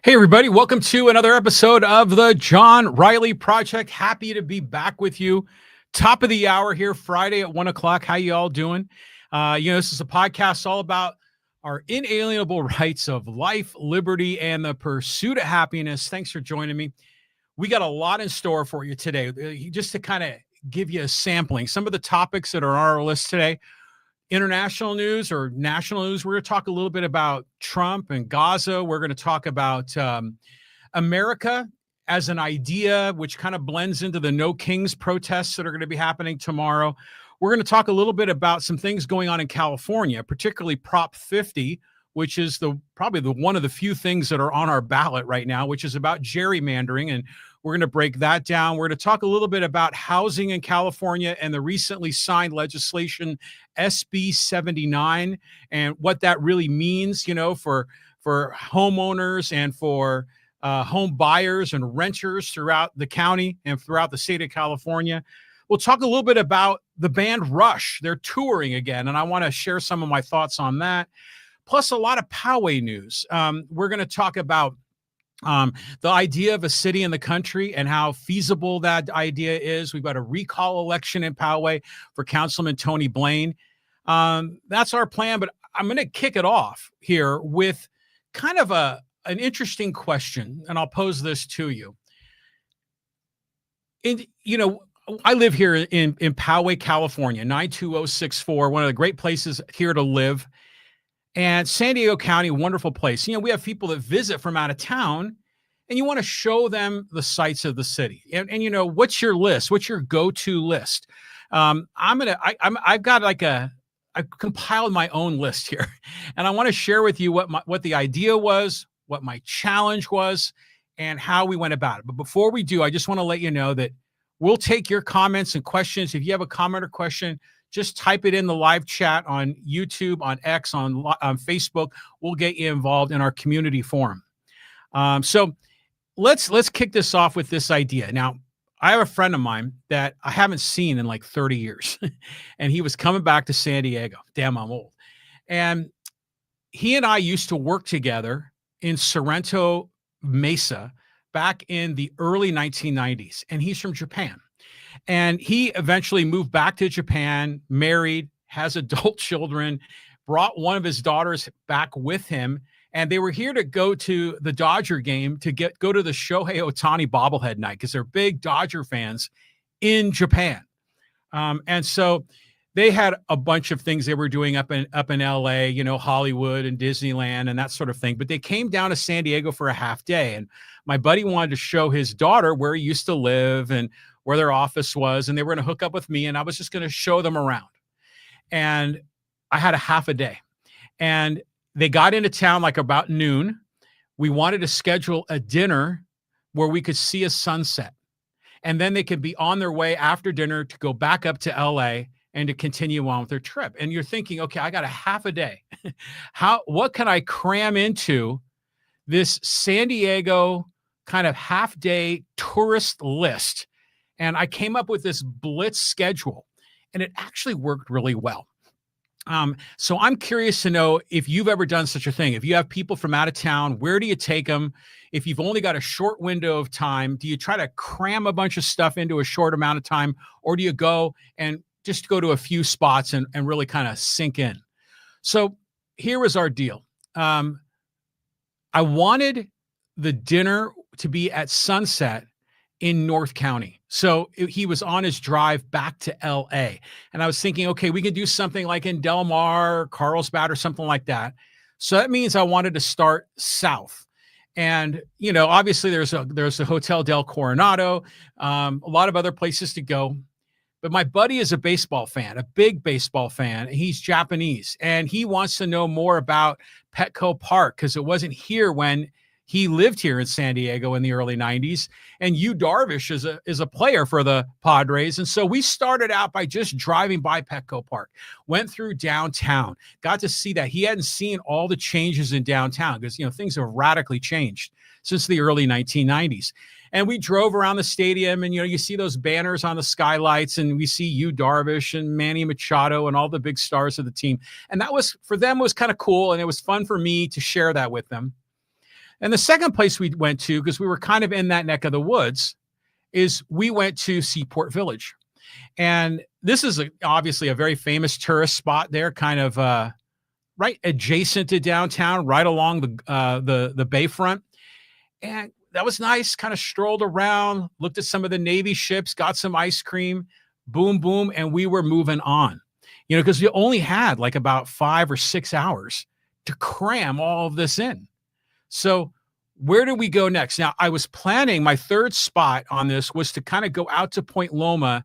Hey, everybody. Welcome to another episode of the John Riley Project. Happy to be back with you. Top of the hour here, Friday at 1 o'clock. How you all doing? This is a podcast all about our inalienable rights of life, liberty, and the pursuit of happiness. Thanks for joining me. We got a lot in store for you today. Just to kind of give you a sampling, some of the topics that are on our list today. International news or national news. We're going to talk a little bit about Trump and Gaza. We're going to talk about America as an idea, which kind of blends into the No Kings protests that are going to be happening tomorrow. We're going to talk a little bit about some things going on in California, particularly Prop 50, which is probably one of the few things that are on our ballot right now, which is about gerrymandering. And we're going to break that down. We're going to talk a little bit about housing in California and the recently signed legislation SB79 and what that really means, for homeowners and for home buyers and renters throughout the county and throughout the state of California. We'll talk a little bit about the band Rush. They're touring again, and I want to share some of my thoughts on that. Plus a lot of Poway news. We're going to talk about the idea of a city in the country and how feasible that idea is. We've got a recall election in Poway for Councilman Tony Blaine. That's our plan, but I'm going to kick it off here with kind of an interesting question, and I'll pose this to you. I live here in Poway, California, 92064, one of the great places here to live. And San Diego County, wonderful place. We have people that visit from out of town, and you want to show them the sights of the city. And what's your list? What's your go-to list? I've compiled my own list here, and I want to share with you what the idea was, what my challenge was, and how we went about it. But before we do, I just want to let you know that we'll take your comments and questions. If you have a comment or question, just type it in the live chat on YouTube, on X, on Facebook. We'll get you involved in our community forum. So let's kick this off with this idea. Now, I have a friend of mine that I haven't seen in like 30 years, and he was coming back to San Diego. Damn, I'm old. And he and I used to work together in Sorrento Mesa back in the early 1990s, and he's from Japan. And he eventually moved back to Japan, married, has adult children, brought one of his daughters back with him. And they were here to go to the Dodger game to go to the Shohei Ohtani bobblehead night because they're big Dodger fans in Japan. And so they had a bunch of things they were doing up in LA, Hollywood and Disneyland and that sort of thing. But they came down to San Diego for a half day. And my buddy wanted to show his daughter where he used to live and where their office was. And they were going to hook up with me, and I was just going to show them around. And I had a half a day. And they got into town like about noon. We wanted to schedule a dinner where we could see a sunset. And then they could be on their way after dinner to go back up to LA and to continue on with their trip. And you're thinking, okay, I got a half a day. What can I cram into this San Diego kind of half day tourist list? And I came up with this blitz schedule, and it actually worked really well. So I'm curious to know if you've ever done such a thing. If you have people from out of town, where do you take them? If you've only got a short window of time, do you try to cram a bunch of stuff into a short amount of time? Or do you go and just go to a few spots and really kind of sink in? So here was our deal. I wanted the dinner to be at sunset in North County. So he was on his drive back to LA. And I was thinking, okay, we could do something like in Del Mar, Carlsbad, or something like that. So that means I wanted to start south. And, obviously there's a Hotel Del Coronado, a lot of other places to go. But my buddy is a baseball fan, a big baseball fan. He's Japanese, and he wants to know more about Petco Park because it wasn't here when he lived here in San Diego in the early 90s. And Yu Darvish is a player for the Padres. And so we started out by just driving by Petco Park, went through downtown, got to see that. He hadn't seen all the changes in downtown because, things have radically changed since the early 1990s. And we drove around the stadium, and, you see those banners on the skylights, and we see Yu Darvish and Manny Machado and all the big stars of the team. And that was, for them, was kind of cool. And it was fun for me to share that with them. And the second place we went to, because we were kind of in that neck of the woods, is we went to Seaport Village. And this is obviously a very famous tourist spot there, kind of right adjacent to downtown, right along the bayfront. And that was nice. Kind of strolled around, looked at some of the Navy ships, got some ice cream, boom, boom, and we were moving on. Because we only had like about 5 or 6 hours to cram all of this in. So where do we go next? Now, I was planning, my third spot on this was to kind of go out to Point Loma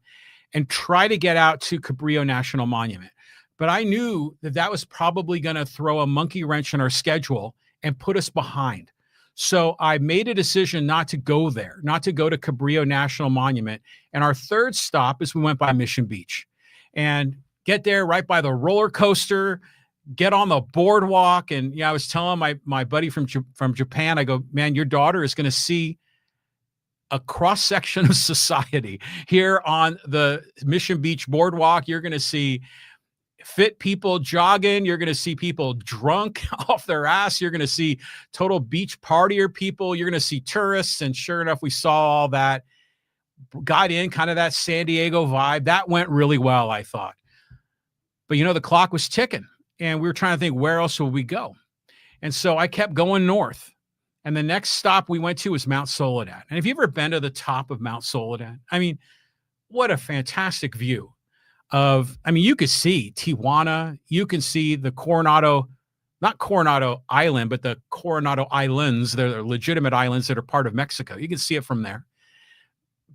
and try to get out to Cabrillo National Monument. But I knew that that was probably going to throw a monkey wrench in our schedule and put us behind. So I made a decision not to go there, not to go to Cabrillo National Monument. And our third stop is we went by Mission Beach and get there right by the roller coaster, get on the boardwalk. And I was telling my buddy from Japan, I go, man, your daughter is going to see a cross-section of society here on the Mission Beach boardwalk. You're going to see fit people jogging. You're going to see people drunk off their ass. You're going to see total beach partier people. You're going to see tourists. And sure enough, we saw all that, got in kind of that San Diego vibe. That went really well, I thought. But, the clock was ticking and we were trying to think, where else would we go? And so I kept going north. And the next stop we went to was Mount Soledad. And have you ever been to the top of Mount Soledad? I mean, what a fantastic view you could see Tijuana. You can see the not Coronado Island, but the Coronado Islands. They're legitimate islands that are part of Mexico. You can see it from there.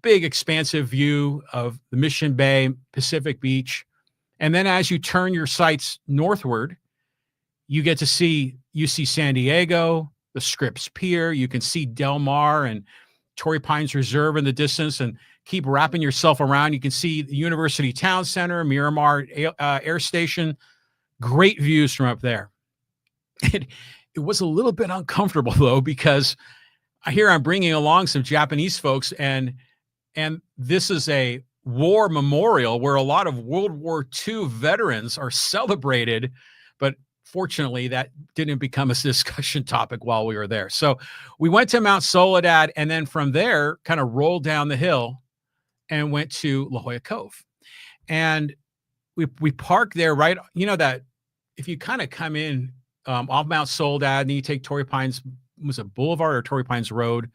Big, expansive view of the Mission Bay, Pacific Beach. And then as you turn your sights northward, you see San Diego, the Scripps Pier. You can see Del Mar and Torrey Pines Reserve in the distance, and keep wrapping yourself around. You can see the University Town Center, Miramar Air Station. Great views from up there. It was a little bit uncomfortable, though, because I'm bringing along some Japanese folks, and this is a war memorial where a lot of World War II veterans are celebrated, but fortunately, that didn't become a discussion topic while we were there. So we went to Mount Soledad, and then from there, kind of rolled down the hill and went to La Jolla Cove. And we parked there, right? That if you kind of come in off Mount Soledad, and then you take Torrey Pines, was it Boulevard or Torrey Pines Road,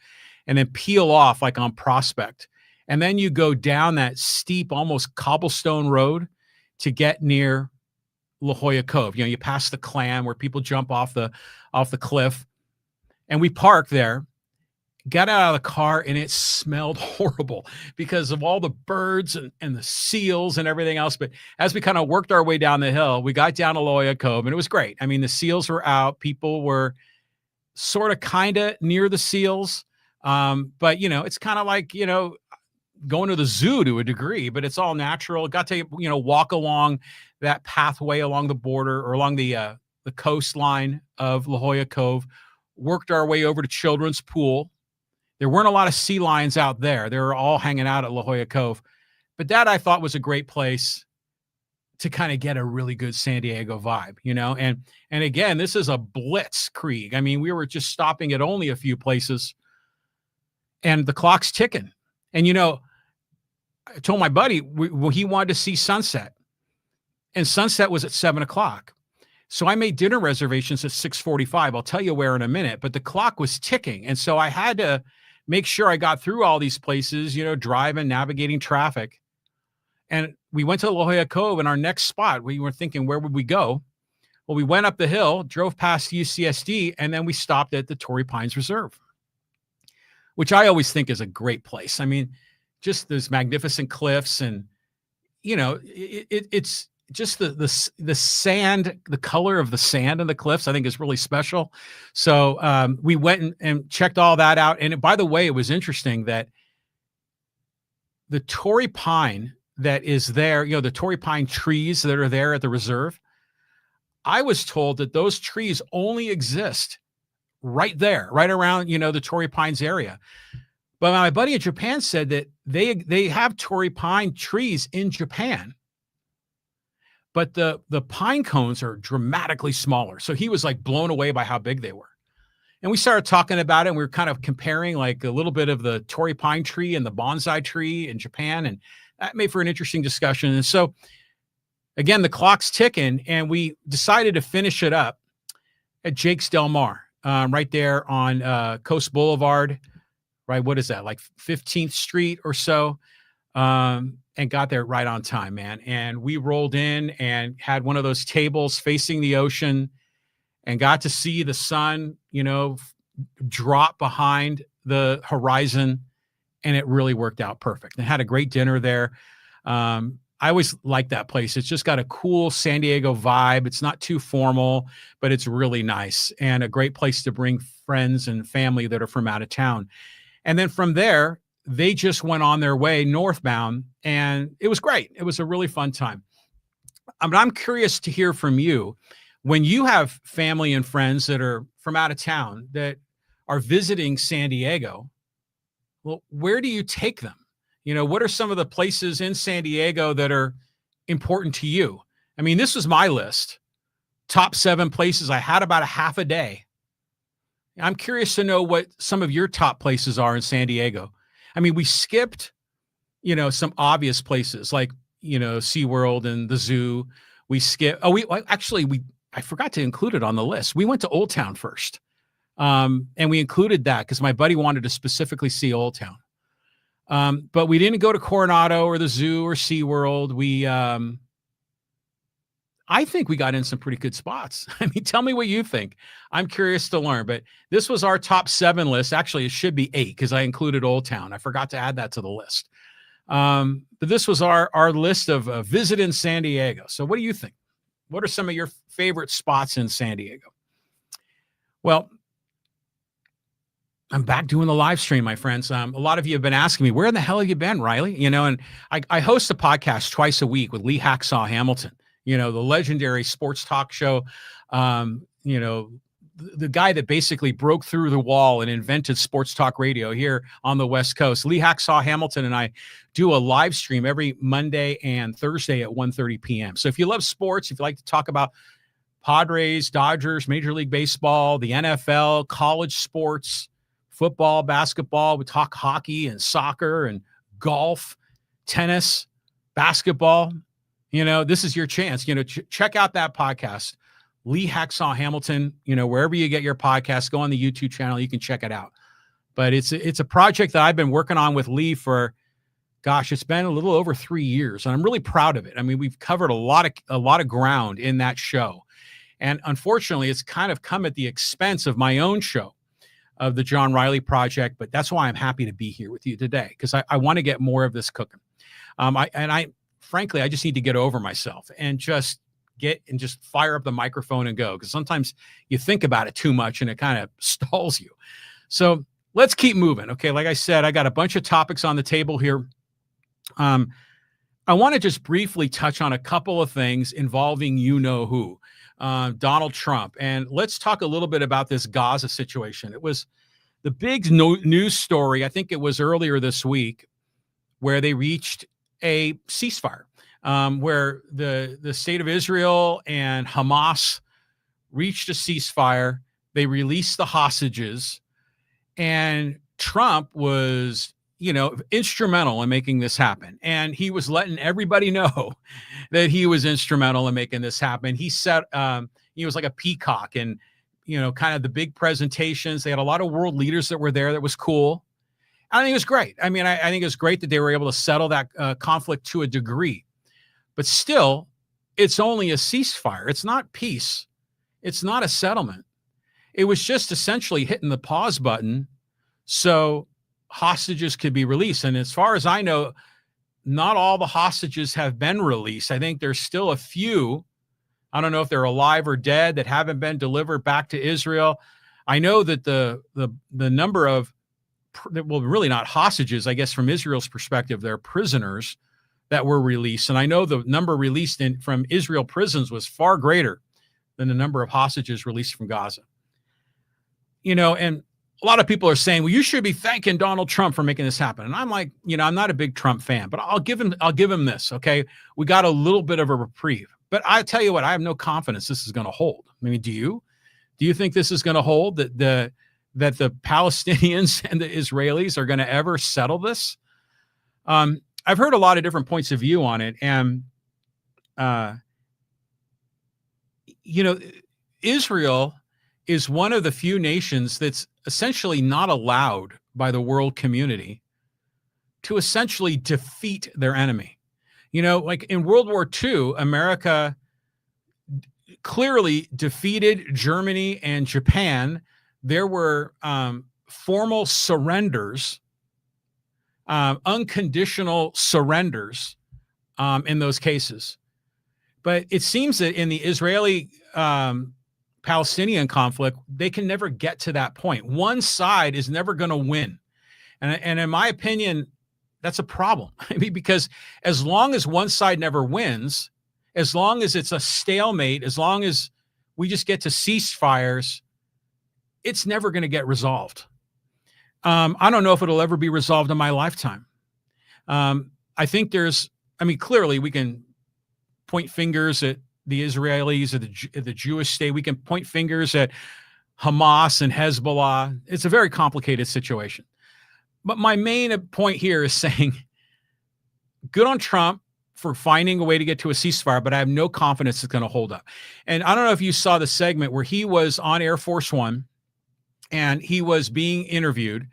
and then peel off like on Prospect. And then you go down that steep, almost cobblestone road to get near La Jolla Cove. You pass the clam where people jump off the cliff. And we parked there, got out of the car, and it smelled horrible because of all the birds and the seals and everything else. But as we kind of worked our way down the hill, we got down to La Jolla Cove, and it was great. I mean, the seals were out. People were sort of kind of near the seals. But, it's kind of like, going to the zoo to a degree, but it's all natural. Got to, walk along that pathway along the border or along the coastline of La Jolla Cove, worked our way over to Children's Pool. There weren't a lot of sea lions out there. They were all hanging out at La Jolla Cove. But that I thought was a great place to kind of get a really good San Diego vibe, And again, this is a blitzkrieg. I mean, we were just stopping at only a few places and the clock's ticking. And, I told my buddy he wanted to see sunset, and sunset was at 7:00. So I made dinner reservations at 6:45. I'll tell you where in a minute, but the clock was ticking. And so I had to make sure I got through all these places, driving, navigating traffic. And we went to La Jolla Cove, and our next spot, we were thinking, where would we go? Well, we went up the hill, drove past UCSD, and then we stopped at the Torrey Pines Reserve, which I always think is a great place. I mean, just those magnificent cliffs, and it's just the sand, the color of the sand and the cliffs, I think is really special. So we went and checked all that out. And by the way, it was interesting that the Torrey pine that is there, the Torrey pine trees that are there at the reserve, I was told that those trees only exist right there, right around, the Torrey Pines area. But my buddy in Japan said that they have Torrey pine trees in Japan, but the pine cones are dramatically smaller. So he was like blown away by how big they were. And we started talking about it, and we were kind of comparing like a little bit of the Torii pine tree and the bonsai tree in Japan. And that made for an interesting discussion. And so, again, the clock's ticking, and we decided to finish it up at Jake's Del Mar, right there on Coast Boulevard, right? What is that, like 15th Street or so? And got there right on time, man. And we rolled in and had one of those tables facing the ocean and got to see the sun, drop behind the horizon. And it really worked out perfect. And had a great dinner there. I always like that place. It's just got a cool San Diego vibe. It's not too formal, but it's really nice and a great place to bring friends and family that are from out of town. And then from there, they just went on their way northbound, and it was great. It was a really fun time. But I'm curious to hear from you. When you have family and friends that are from out of town that are visiting San Diego, well, where do you take them? What are some of the places in San Diego that are important to you? I mean, this was my list. Top 7 places. I had about a half a day. I'm curious to know what some of your top places are in San Diego. I mean, we skipped, some obvious places like, SeaWorld and the zoo. We skipped. I forgot to include it on the list. We went to Old Town first. And we included that because my buddy wanted to specifically see Old Town. But we didn't go to Coronado or the zoo or SeaWorld. I think we got in some pretty good spots. I mean, tell me what you think. I'm curious to learn, but this was our top 7 list. Actually, it should be 8 because I included Old Town. I forgot to add that to the list. But this was our list of visiting San Diego. So what do you think? What are some of your favorite spots in San Diego? Well, I'm back doing the live stream, my friends. A lot of you have been asking me, where in the hell have you been, Riley? And I host a podcast twice a week with Lee Hacksaw Hamilton, the legendary sports talk show, the guy that basically broke through the wall and invented sports talk radio here on the West Coast. Lee Hacksaw Hamilton and I do a live stream every Monday and Thursday at 1:30 p.m. So if you love sports, if you like to talk about Padres, Dodgers, Major League Baseball, the NFL, college sports, football, basketball, we talk hockey and soccer and golf, tennis, basketball, this is your chance. Check out that podcast. Lee Hacksaw Hamilton, wherever you get your podcast, go on the YouTube channel. You can check it out. But it's a project that I've been working on with Lee for, it's been a little over 3 years, and I'm really proud of it. I mean, we've covered a lot of ground in that show, and unfortunately, it's kind of come at the expense of my own show, of the John Riley Project. But that's why I'm happy to be here with you today, because I want to get more of this cooking. Frankly, I just need to get over myself and just fire up the microphone and go. Because sometimes you think about it too much and it kind of stalls you. So let's keep moving. Okay. Like I said, I got a bunch of topics on the table here. I want to just briefly touch on a couple of things involving who, Donald Trump. And let's talk a little bit about this Gaza situation. It was the big news story. I think it was earlier this week where they reached a ceasefire. Where the state of Israel and Hamas reached a ceasefire. They released the hostages, and Trump was, instrumental in making this happen. And he was letting everybody know that he was instrumental in making this happen. He said, he was like a peacock, and, kind of the big presentations. They had a lot of world leaders that were there. That was cool. I think it was great. I mean, I think it was great that they were able to settle that conflict to a degree. But still, it's only a ceasefire. It's not peace. It's not a settlement. It was just essentially hitting the pause button so hostages could be released. And as far as I know, not all the hostages have been released. I think there's still a few. I don't know if they're alive or dead that haven't been delivered back to Israel. I know that the number of, well, really not hostages, I guess from Israel's perspective, they're prisoners that were released. And I know the number released from Israel prisons was far greater than the number of hostages released from Gaza. And a lot of people are saying, well, you should be thanking Donald Trump for making this happen. And I'm like, I'm not a big Trump fan, but I'll give him this. Okay. We got a little bit of a reprieve, but I tell you what, I have no confidence this is going to hold. I mean, do you think this is going to hold, that that the Palestinians and the Israelis are going to ever settle this. I've heard a lot of different points of view on it. And, Israel is one of the few nations that's essentially not allowed by the world community to essentially defeat their enemy. Like in World War II, America clearly defeated Germany and Japan. There were formal surrenders, unconditional surrenders in those cases. But it seems that in the Israeli Palestinian conflict, they can never get to that point. One side is never going to win. And in my opinion, that's a problem. Because as long as one side never wins, as long as it's a stalemate, as long as we just get to ceasefires, it's never going to get resolved. I don't know if it'll ever be resolved in my lifetime. I think clearly we can point fingers at the Israelis or the Jewish state. We can point fingers at Hamas and Hezbollah. It's a very complicated situation. But my main point here is saying, good on Trump for finding a way to get to a ceasefire, but I have no confidence it's going to hold up. And I don't know if you saw the segment where he was on Air Force One and he was being interviewed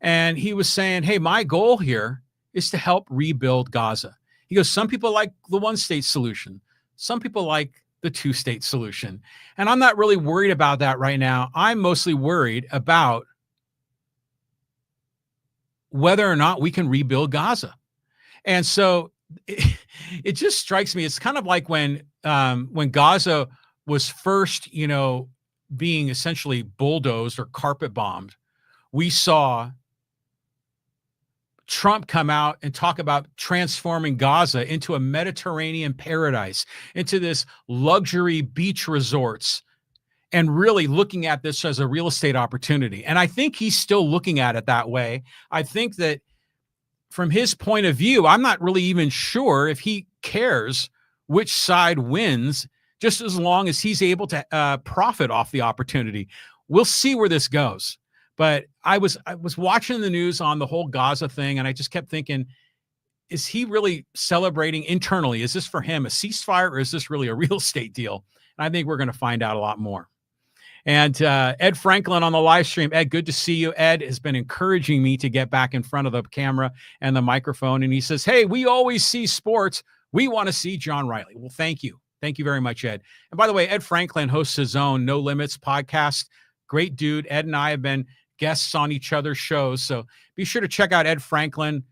and he was saying, hey, my goal here is to help rebuild Gaza. He goes, some people like the one-state solution. Some people like the two-state solution. And I'm not really worried about that right now. I'm mostly worried about whether or not we can rebuild Gaza. And so it just strikes me. It's kind of like when Gaza was first, being essentially bulldozed or carpet bombed. We saw Trump come out and talk about transforming Gaza into a Mediterranean paradise, into this luxury beach resorts, and really looking at this as a real estate opportunity. And I think he's still looking at it that way. I think that from his point of view, I'm not really even sure if he cares which side wins, just as long as he's able to profit off the opportunity. We'll see where this goes. But I was watching the news on the whole Gaza thing, and I just kept thinking, is he really celebrating internally? Is this for him a ceasefire, or is this really a real estate deal? And I think we're going to find out a lot more. And Ed Franklin on the live stream. Ed, good to see you. Ed has been encouraging me to get back in front of the camera and the microphone. And he says, hey, we always see sports. We want to see John Riley. Well, thank you. Thank you very much, Ed. And by the way, Ed Franklin hosts his own No Limits podcast. Great dude. Ed and I have been guests on each other's shows. So be sure to check out Ed Franklin.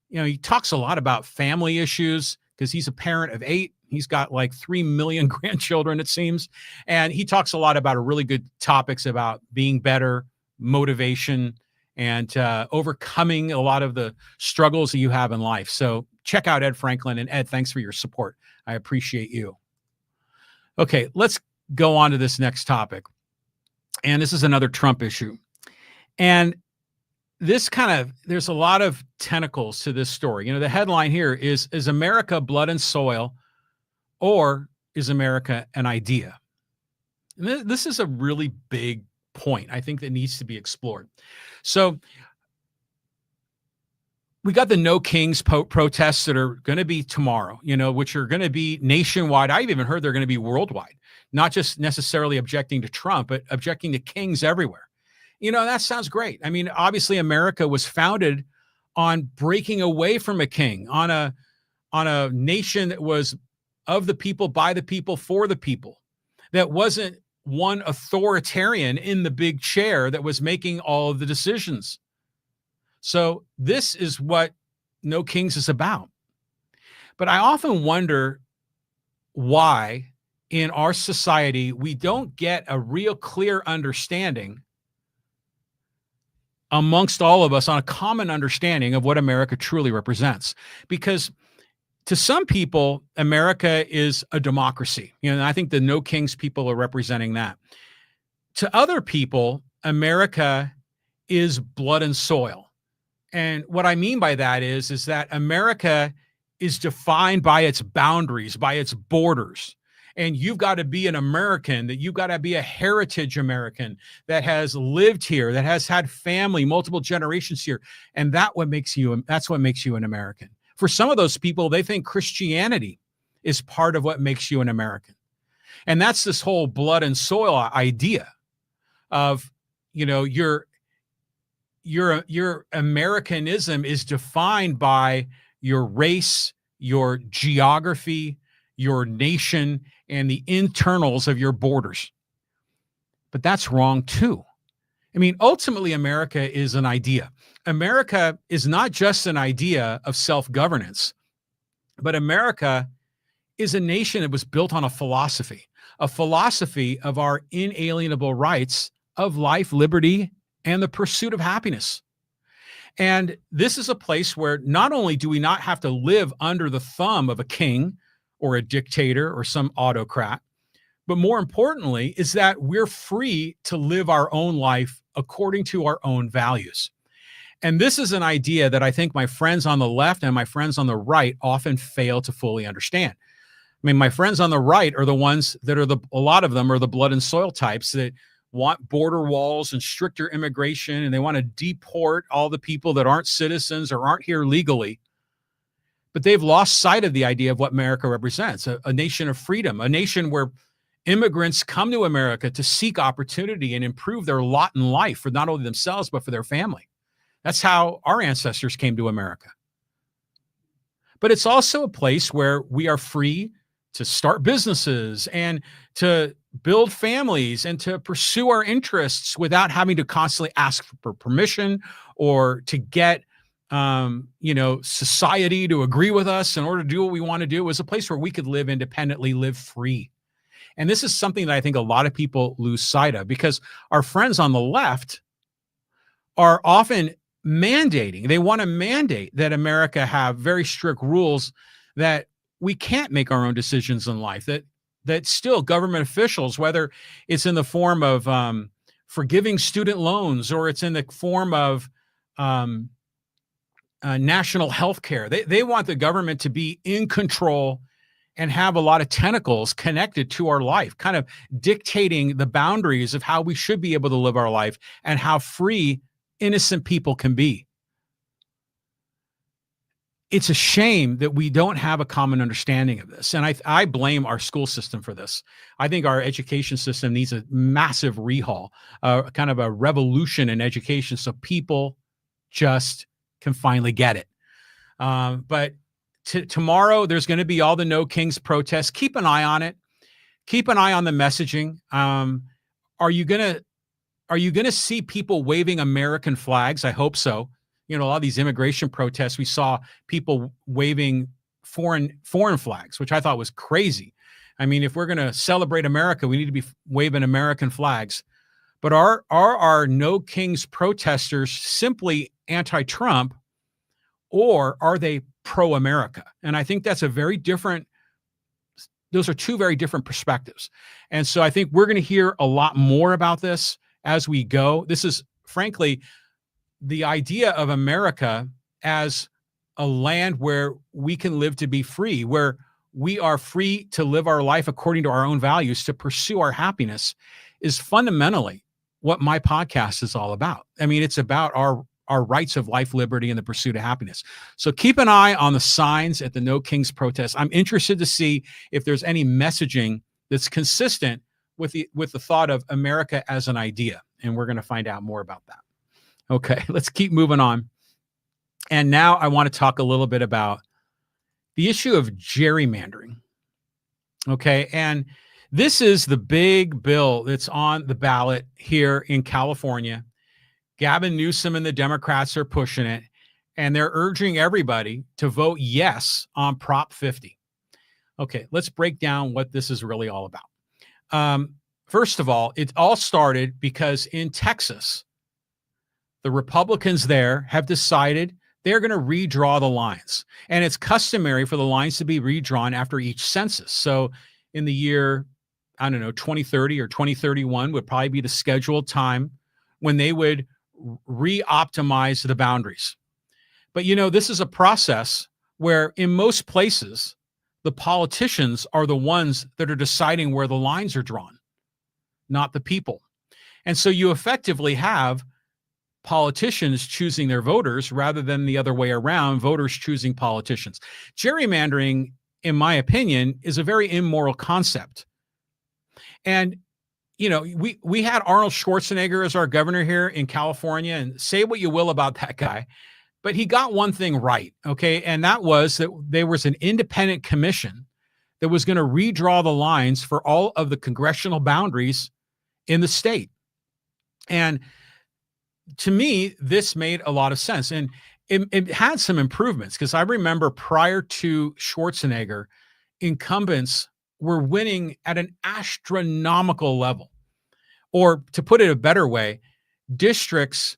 He talks a lot about family issues because he's a parent of 8. He's got like 3 million grandchildren, it seems. And he talks a lot about really good topics about being better, motivation, and overcoming a lot of the struggles that you have in life. So check out Ed Franklin. And Ed, thanks for your support. I appreciate you. Okay, let's go on to this next topic. And this is another Trump issue. And there's a lot of tentacles to this story. The headline here is America blood and soil, or is America an idea? And this is a really big point, I think, that needs to be explored. So we got the No Kings protests that are going to be tomorrow, which are going to be nationwide. I've even heard they're going to be worldwide, not just necessarily objecting to Trump, but objecting to kings everywhere. That sounds great. I mean, obviously America was founded on breaking away from a king, on a nation that was of the people, by the people, for the people, that wasn't one authoritarian in the big chair that was making all of the decisions. So this is what No Kings is about. But I often wonder why in our society we don't get a real clear understanding amongst all of us on a common understanding of what America truly represents. Because to some people, America is a democracy. And I think the No Kings people are representing that. To other people, America is blood and soil. And what I mean by that is that America is defined by its boundaries, by its borders. and you've got to be an American, that you've got to be a heritage American that has lived here, that has had family, multiple generations here. And that's what makes you an American. For some of those people, they think Christianity is part of what makes you an American. And that's this whole blood and soil idea of, your Americanism is defined by your race, your geography, your nation, and the internals of your borders. But that's wrong too. I mean, ultimately, America is an idea. America is not just an idea of self-governance, but America is a nation that was built on a philosophy of our inalienable rights of life, liberty, and the pursuit of happiness. And this is a place where not only do we not have to live under the thumb of a king or a dictator or some autocrat, but more importantly is that we're free to live our own life according to our own values. And this is an idea that I think my friends on the left and my friends on the right often fail to fully understand. I mean, my friends on the right are the ones that are a lot of them are the blood and soil types that want border walls and stricter immigration, and they want to deport all the people that aren't citizens or aren't here legally. But they've lost sight of the idea of what America represents, a nation of freedom, a nation where immigrants come to America to seek opportunity and improve their lot in life for not only themselves, but for their family. That's how our ancestors came to America. But it's also a place where we are free to start businesses and to build families and to pursue our interests without having to constantly ask for permission or to get, society to agree with us in order to do what we want to do. It was a place where we could live independently, live free. And this is something that I think a lot of people lose sight of, because our friends on the left are often they want to mandate that America have very strict rules, that we can't make our own decisions in life, that still government officials, whether it's in the form of forgiving student loans or it's in the form of national health care, they want the government to be in control and have a lot of tentacles connected to our life, kind of dictating the boundaries of how we should be able to live our life and how free innocent people can be. It's a shame that we don't have a common understanding of this. And I blame our school system for this. I think our education system needs a massive rehaul, kind of a revolution in education, so people just can finally get it. But tomorrow, there's going to be all the No Kings protests. Keep an eye on it. Keep an eye on the messaging. Are you going to see people waving American flags? I hope so. A lot of these immigration protests, we saw people waving foreign flags, which I thought was crazy. I mean, if we're going to celebrate America, we need to be waving American flags. But are our No Kings protesters simply anti-Trump, or are they pro-America? And I think those are two very different perspectives. And so I think we're going to hear a lot more about this as we go. This is, frankly, the idea of America as a land where we can live to be free, where we are free to live our life according to our own values, to pursue our happiness, is fundamentally what my podcast is all about. I mean, it's about our rights of life, liberty, and the pursuit of happiness. So keep an eye on the signs at the No Kings protest. I'm interested to see if there's any messaging that's consistent with the thought of America as an idea. And we're going to find out more about that. Okay, let's keep moving on. And now I want to talk a little bit about the issue of gerrymandering. Okay, and this is the big bill that's on the ballot here in California. Gavin Newsom and the Democrats are pushing it, and they're urging everybody to vote yes on Prop 50. Okay, let's break down what this is really all about. First of all, it all started because in Texas, the Republicans there have decided they're going to redraw the lines. And it's customary for the lines to be redrawn after each census. So in the year, 2030 or 2031 would probably be the scheduled time when they would re-optimize the boundaries. But, this is a process where in most places, the politicians are the ones that are deciding where the lines are drawn, not the people. And so you effectively have politicians choosing their voters rather than the other way around, voters choosing politicians. Gerrymandering, in my opinion, is a very immoral concept. And we had Arnold Schwarzenegger as our governor here in California, and say what you will about that guy, but he got one thing right, okay? And that was that there was an independent commission that was going to redraw the lines for all of the congressional boundaries in the state. And to me, this made a lot of sense. And it had some improvements, because I remember prior to Schwarzenegger, incumbents were winning at an astronomical level. Or to put it a better way, districts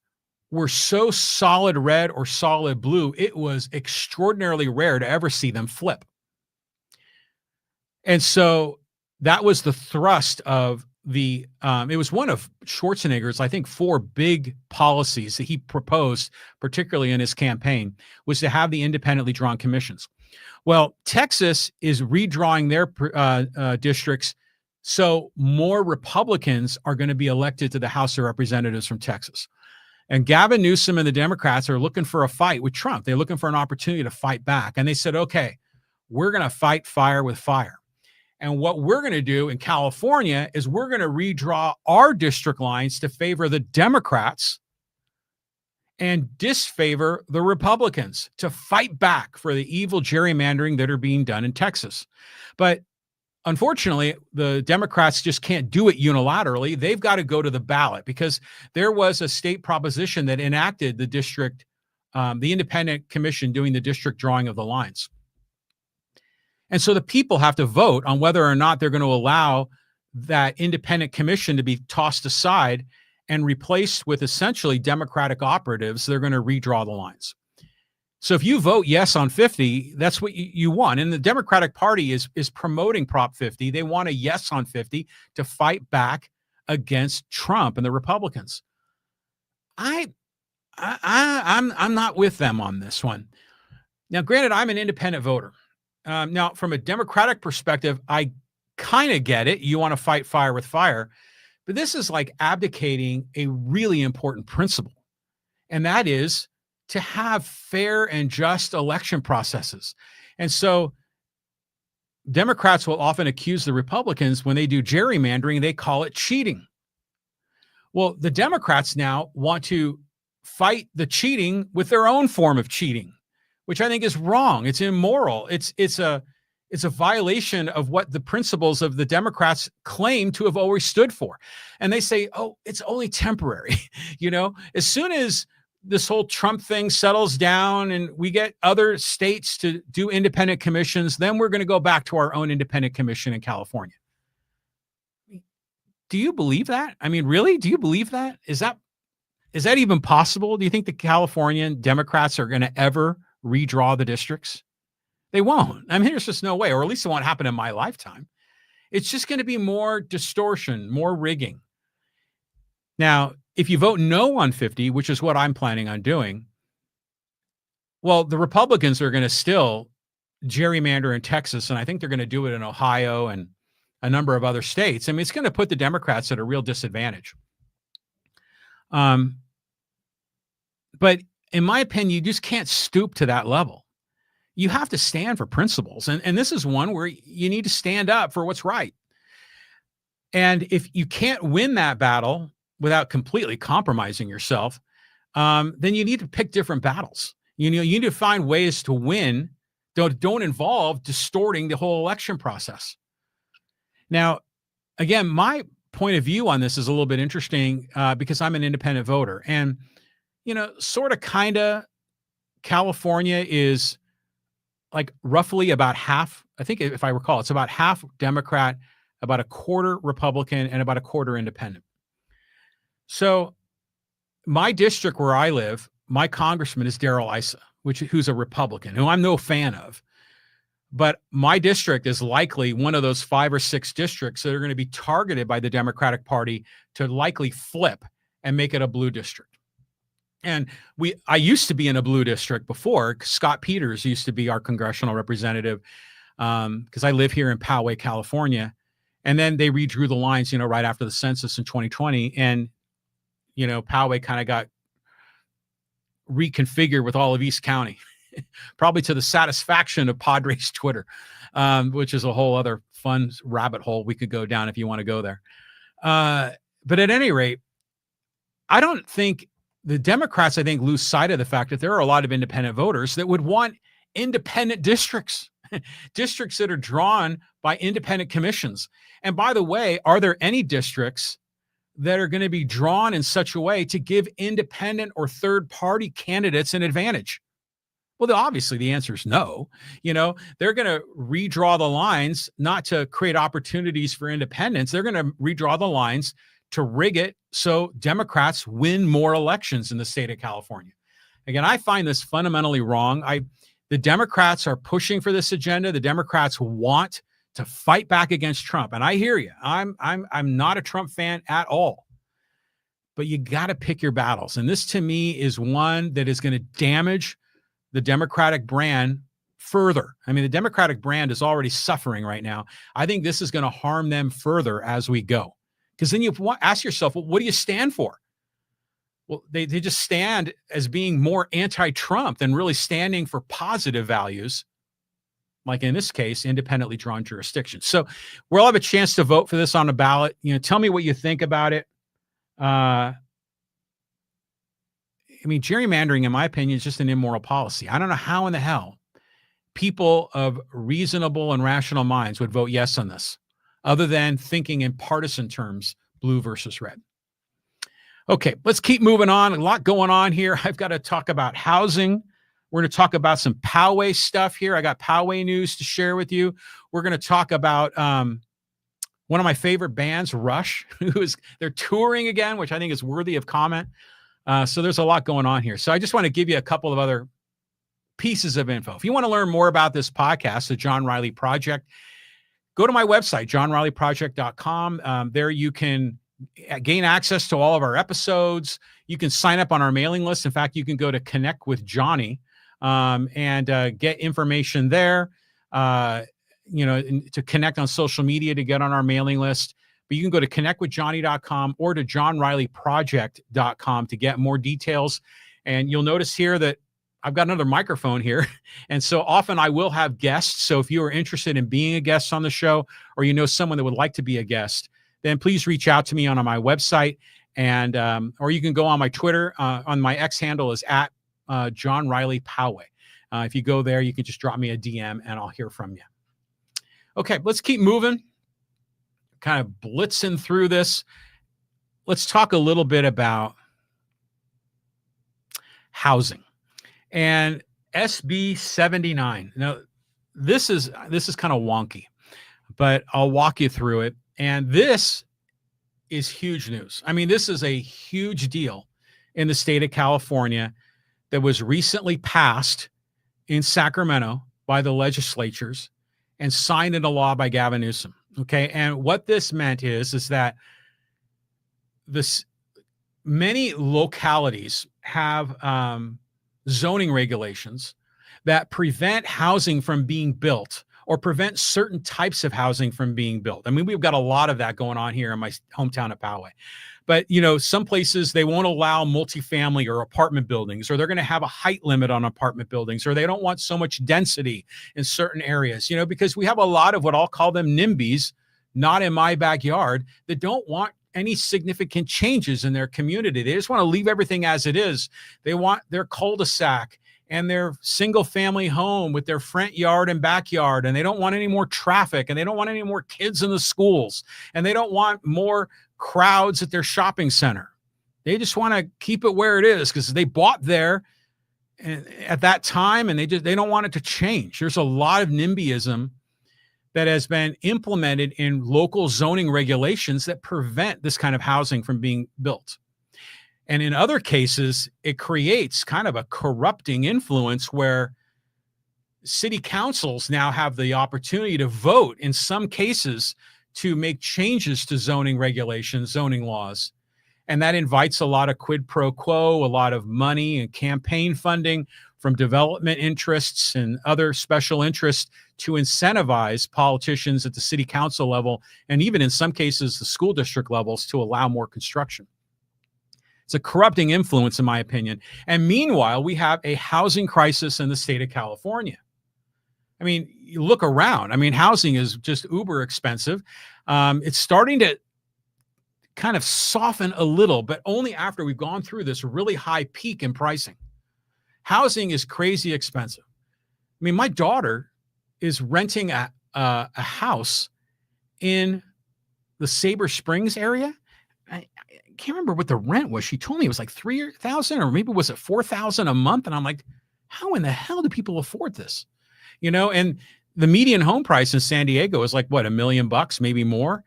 were so solid red or solid blue, it was extraordinarily rare to ever see them flip. And so that was the thrust of it was one of Schwarzenegger's, I think, 4 big policies that he proposed, particularly in his campaign, was to have the independently drawn commissions. Well, Texas is redrawing their districts, so more Republicans are going to be elected to the House of Representatives from Texas. And Gavin Newsom and the Democrats are looking for a fight with Trump. They're looking for an opportunity to fight back. And they said, okay, we're going to fight fire with fire. And what we're going to do in California is we're going to redraw our district lines to favor the Democrats and disfavor the Republicans, to fight back for the evil gerrymandering that are being done in Texas. But unfortunately, the Democrats just can't do it unilaterally. They've got to go to the ballot, because there was a state proposition that enacted the district, the independent commission doing the district drawing of the lines. And so the people have to vote on whether or not they're going to allow that independent commission to be tossed aside and replaced with essentially Democratic operatives. They're going to redraw the lines. So if you vote yes on 50, that's what you want. And the Democratic Party is promoting Prop 50. They want a yes on 50 to fight back against Trump and the Republicans. I'm not with them on this one. Now, granted, I'm an independent voter. Now, from a Democratic perspective, I kind of get it. You want to fight fire with fire, but this is like abdicating a really important principle, and that is to have fair and just election processes. And so Democrats will often accuse the Republicans when they do gerrymandering, they call it cheating. Well, the Democrats now want to fight the cheating with their own form of cheating, which I think is wrong. It's immoral. It's a violation of what the principles of the Democrats claim to have always stood for. And they say, oh, it's only temporary. As soon as this whole Trump thing settles down and we get other states to do independent commissions, then we're going to go back to our own independent commission in California. Do you believe that? I mean, really? Do you believe that? Is that even possible? Do you think the Californian Democrats are going to ever redraw the districts? They won't. I mean, there's just no way, or at least it won't happen in my lifetime. It's just going to be more distortion, more rigging. Now, if you vote no on 50, which is what I'm planning on doing, well, the Republicans are going to still gerrymander in Texas, and I think they're going to do it in Ohio and a number of other states. I mean, it's going to put the Democrats at a real disadvantage. But in my opinion, you just can't stoop to that level. You have to stand for principles. And this is one where you need to stand up for what's right. And if you can't win that battle without completely compromising yourself, then you need to pick different battles. You need to find ways to win that don't involve distorting the whole election process. Now, again, my point of view on this is a little bit interesting because I'm an independent voter. And sort of, kind of, California is like roughly about half, I think if I recall, it's about half Democrat, about a quarter Republican, and about a quarter independent. So my district where I live, my congressman is Darrell Issa, who's a Republican, who I'm no fan of. But my district is likely one of those 5 or 6 districts that are going to be targeted by the Democratic Party to likely flip and make it a blue district. And I used to be in a blue district before. Scott Peters used to be our congressional representative. because I live here in Poway, California. And then they redrew the lines, right after the census in 2020. And, Poway kind of got reconfigured with all of East County, probably to the satisfaction of Padres Twitter, which is a whole other fun rabbit hole we could go down if you want to go there. But at any rate, I don't think the Democrats, lose sight of the fact that there are a lot of independent voters that would want independent districts, districts that are drawn by independent commissions. And by the way, are there any districts that are going to be drawn in such a way to give independent or third-party candidates an advantage? Well, obviously the answer is no. They're going to redraw the lines not to create opportunities for independents. They're going to redraw the lines to rig it so Democrats win more elections in the state of California. Again, I find this fundamentally wrong. The Democrats are pushing for this agenda. The Democrats want to fight back against Trump. And I hear you. I'm not a Trump fan at all. But you got to pick your battles. And this to me is one that is going to damage the Democratic brand further. The Democratic brand is already suffering right now. I think this is going to harm them further as we go. Because then you ask yourself, well, what do you stand for? Well, they just stand as being more anti-Trump than really standing for positive values, like in this case, independently drawn jurisdictions. So we'll have a chance to vote for this on the ballot. Tell me what you think about it. Gerrymandering, in my opinion, is just an immoral policy. I don't know how in the hell people of reasonable and rational minds would vote yes on this, other than thinking in partisan terms, blue versus red. Okay, let's keep moving on. A lot going on here. I've got to talk about housing. We're going to talk about some Poway stuff here. I got Poway news to share with you. We're going to talk about one of my favorite bands, Rush, they're touring again, which I think is worthy of comment. So there's a lot going on here. So I just want to give you a couple of other pieces of info. If you want to learn more about this podcast, the John Riley Project, go to my website, johnrileyproject.com. There you can gain access to all of our episodes. You can sign up on our mailing list. In fact, you can go to Connect with Johnny and get information there, to connect on social media to get on our mailing list. But you can go to connectwithjohnny.com or to johnrileyproject.com to get more details. And you'll notice here that I've got another microphone here. And so often I will have guests. So if you are interested in being a guest on the show, or someone that would like to be a guest, then please reach out to me on my website. And or you can go on my Twitter. On my X handle is at John Riley Poway. If you go there, you can just drop me a DM and I'll hear from you. Okay, let's keep moving. Kind of blitzing through this. Let's talk a little bit about housing and SB79. Now, this is kind of wonky, but I'll walk you through it. And this is huge news. This is a huge deal in the state of California that was recently passed in Sacramento by the legislatures and signed into law by Gavin Newsom. Okay. And what this meant is that many localities have zoning regulations that prevent housing from being built or prevent certain types of housing from being built. We've got a lot of that going on here in my hometown of Poway. But, some places they won't allow multifamily or apartment buildings, or they're going to have a height limit on apartment buildings, or they don't want so much density in certain areas, because we have a lot of what I'll call them NIMBYs, not in my backyard, that don't want any significant changes in their community. They just want to leave everything as it is. They want their cul-de-sac and their single family home with their front yard and backyard. And they don't want any more traffic, and they don't want any more kids in the schools, and they don't want more crowds at their shopping center. They just want to keep it where it is because they bought there at that time, and they don't want it to change. There's a lot of NIMBYism that has been implemented in local zoning regulations that prevent this kind of housing from being built. And in other cases, it creates kind of a corrupting influence where city councils now have the opportunity to vote in some cases to make changes to zoning regulations, zoning laws. And that invites a lot of quid pro quo, a lot of money and campaign funding from development interests and other special interests to incentivize politicians at the city council level, and even in some cases, the school district levels, to allow more construction. It's a corrupting influence, in my opinion. And meanwhile, we have a housing crisis in the state of California. I mean, you look around. I mean, housing is just uber expensive. It's starting to kind of soften a little, but only after we've gone through this really high peak in pricing. Housing is crazy expensive. I mean, my daughter is renting a house in the Sabre Springs area. I can't remember what the rent was. She told me it was like $3,000, or maybe was it $4,000 a month? And I'm like, how in the hell do people afford this? And the median home price in San Diego is like, what, $1 million, maybe more.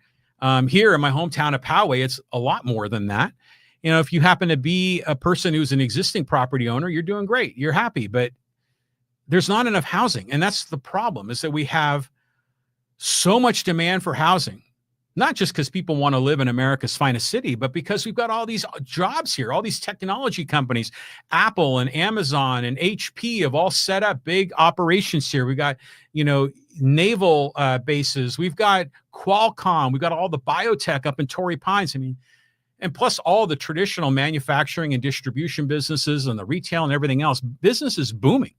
Here in my hometown of Poway, it's a lot more than that. If you happen to be a person who's an existing property owner, you're doing great. You're happy, but there's not enough housing. And that's the problem, is that we have so much demand for housing, not just because people want to live in America's finest city, but because we've got all these jobs here, all these technology companies. Apple and Amazon and HP have all set up big operations here. We got, naval bases. We've got Qualcomm. We've got all the biotech up in Torrey Pines. I mean, and plus all the traditional manufacturing and distribution businesses and the retail and everything else. Business is booming.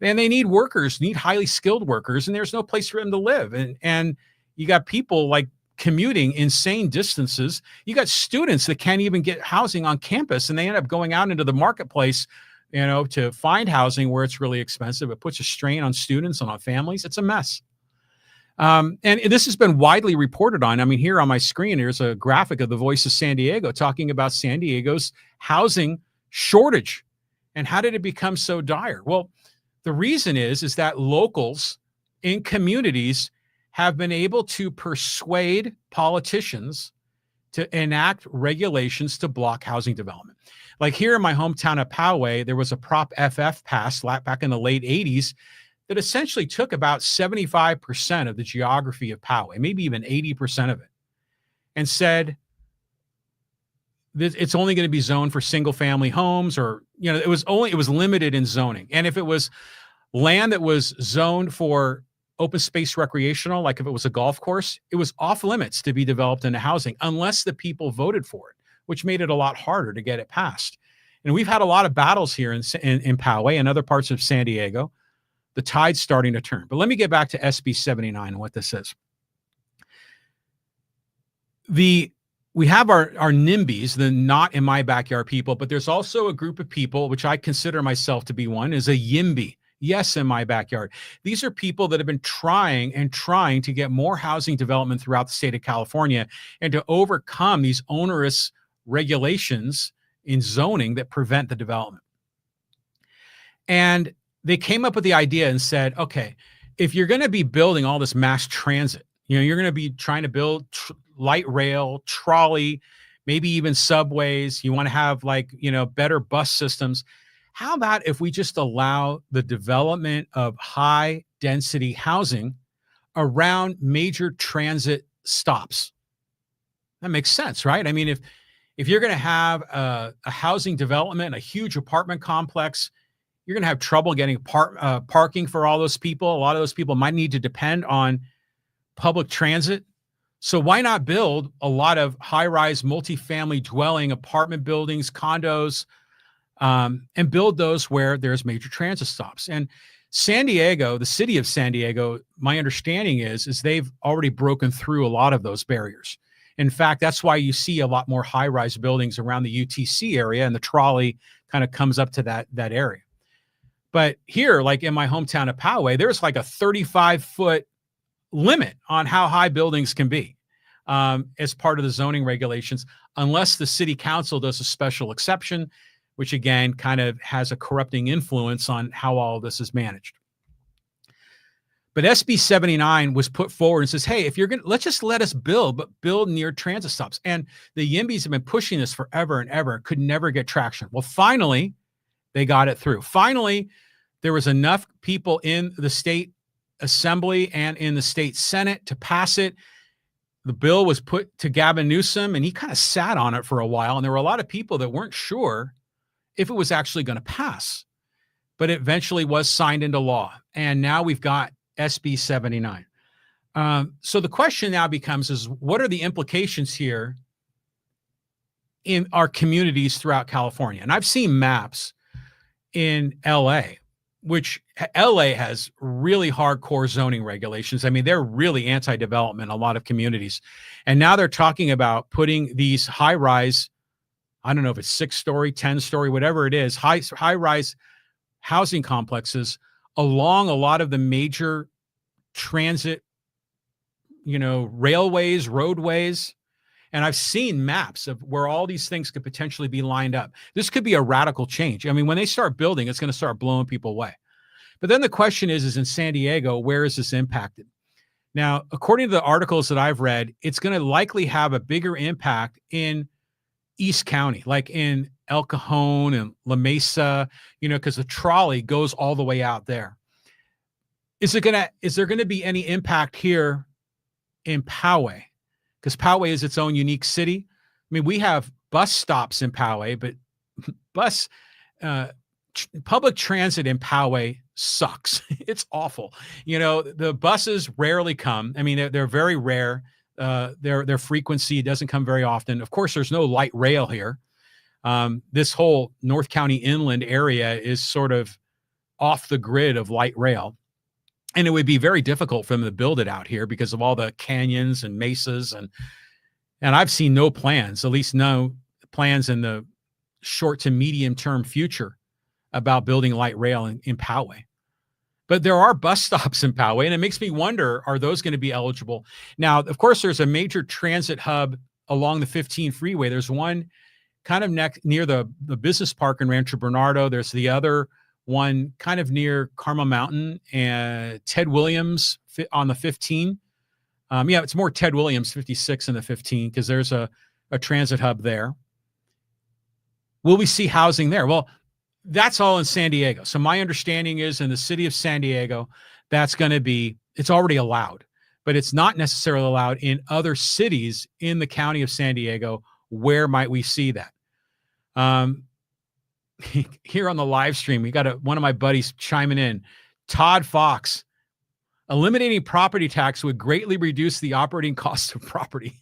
And they need workers, need highly skilled workers, and there's no place for them to live. And you got people like commuting insane distances. You got students that can't even get housing on campus, and they end up going out into the marketplace, to find housing where it's really expensive. It puts a strain on students and on families. It's a mess. And this has been widely reported on. I mean, here on my screen, here's a graphic of the Voice of San Diego talking about San Diego's housing shortage. And how did it become so dire? Well, the reason is that locals in communities have been able to persuade politicians to enact regulations to block housing development. Like here in my hometown of Poway, there was a Prop FF passed back in the late 80s that essentially took about 75% of the geography of Poway, maybe even 80% of it, and said that it's only going to be zoned for single family homes, or, it was limited in zoning. And if it was land that was zoned for open space recreational, like if it was a golf course, it was off limits to be developed into housing unless the people voted for it, which made it a lot harder to get it passed. And we've had a lot of battles here in Poway and other parts of San Diego. The tide's starting to turn. But let me get back to SB79 and what this is. We have our NIMBYs, the not in my backyard people, but there's also a group of people, which I consider myself to be one, is a YIMBY. Yes, in my backyard. These are people that have been trying to get more housing development throughout the state of California and to overcome these onerous regulations in zoning that prevent the development. And they came up with the idea and said, okay, if you're going to be building all this mass transit, you're going to be trying to build light rail, trolley, maybe even subways. You want to have better bus systems. How about if we just allow the development of high density housing around major transit stops? That makes sense, right? I mean, if you're going to have a housing development, a huge apartment complex, you're going to have trouble getting parking for all those people. A lot of those people might need to depend on public transit. So why not build a lot of high-rise multifamily dwelling apartment buildings, condos, and build those where there's major transit stops? And San Diego, the city of San Diego, my understanding is they've already broken through a lot of those barriers. In fact, that's why you see a lot more high-rise buildings around the UTC area, and the trolley kind of comes up to that area. But here, like in my hometown of Poway, there's like a 35-foot limit on how high buildings can be as part of the zoning regulations, unless the city council does a special exception, which again kind of has a corrupting influence on how all of this is managed. But SB79 was put forward and says, hey, if you're going to, let us build, but build near transit stops. And the YIMBYs have been pushing this forever and ever, could never get traction. Well, finally, they got it through. Finally, there was enough people in the state assembly and in the state Senate to pass it. The bill was put to Gavin Newsom, and he kind of sat on it for a while. And there were a lot of people that weren't sure if it was actually going to pass. but it eventually was signed into law. And now we've got SB79. So the question now becomes is what are the implications here in our communities throughout California? And I've seen maps in LA, which LA has really hardcore zoning regulations. I mean, they're really anti-development in a lot of communities. And now they're talking about putting these high-rise, I don't know if it's 6-story, 10-story, whatever it is, high-rise housing complexes along a lot of the major transit, railways, roadways. And I've seen maps of where all these things could potentially be lined up. This could be a radical change. I mean, when they start building, it's going to start blowing people away. But then the question is in San Diego, where is this impacted? Now, according to the articles that I've read, it's going to likely have a bigger impact in East County, like in El Cajon and La Mesa, because the trolley goes all the way out there. Is there going to be any impact here in Poway? Because Poway is its own unique city. I mean, we have bus stops in Poway, but public transit in Poway sucks. It's awful. The buses rarely come. I mean, they're very rare. Their frequency doesn't come very often. Of course, there's no light rail here. This whole North County inland area is sort of off the grid of light rail. And it would be very difficult for them to build it out here because of all the canyons and mesas. And I've seen no plans, at least no plans in the short to medium term future about building light rail in Poway. But there are bus stops in Poway, and it makes me wonder, are those going to be eligible? Now, of course, there's a major transit hub along the 15 freeway. There's one kind of near the business park in Rancho Bernardo. There's the other one kind of near Carmel Mountain and Ted Williams on the 15. It's more Ted Williams 56 and the 15 because there's a transit hub there. Will we see housing there? Well, that's all in San Diego. So my understanding is in the city of San Diego, it's already allowed, but it's not necessarily allowed in other cities in the county of San Diego. Where might we see that? Here on the live stream, we got one of my buddies chiming in. Todd Fox, eliminating property tax would greatly reduce the operating cost of property.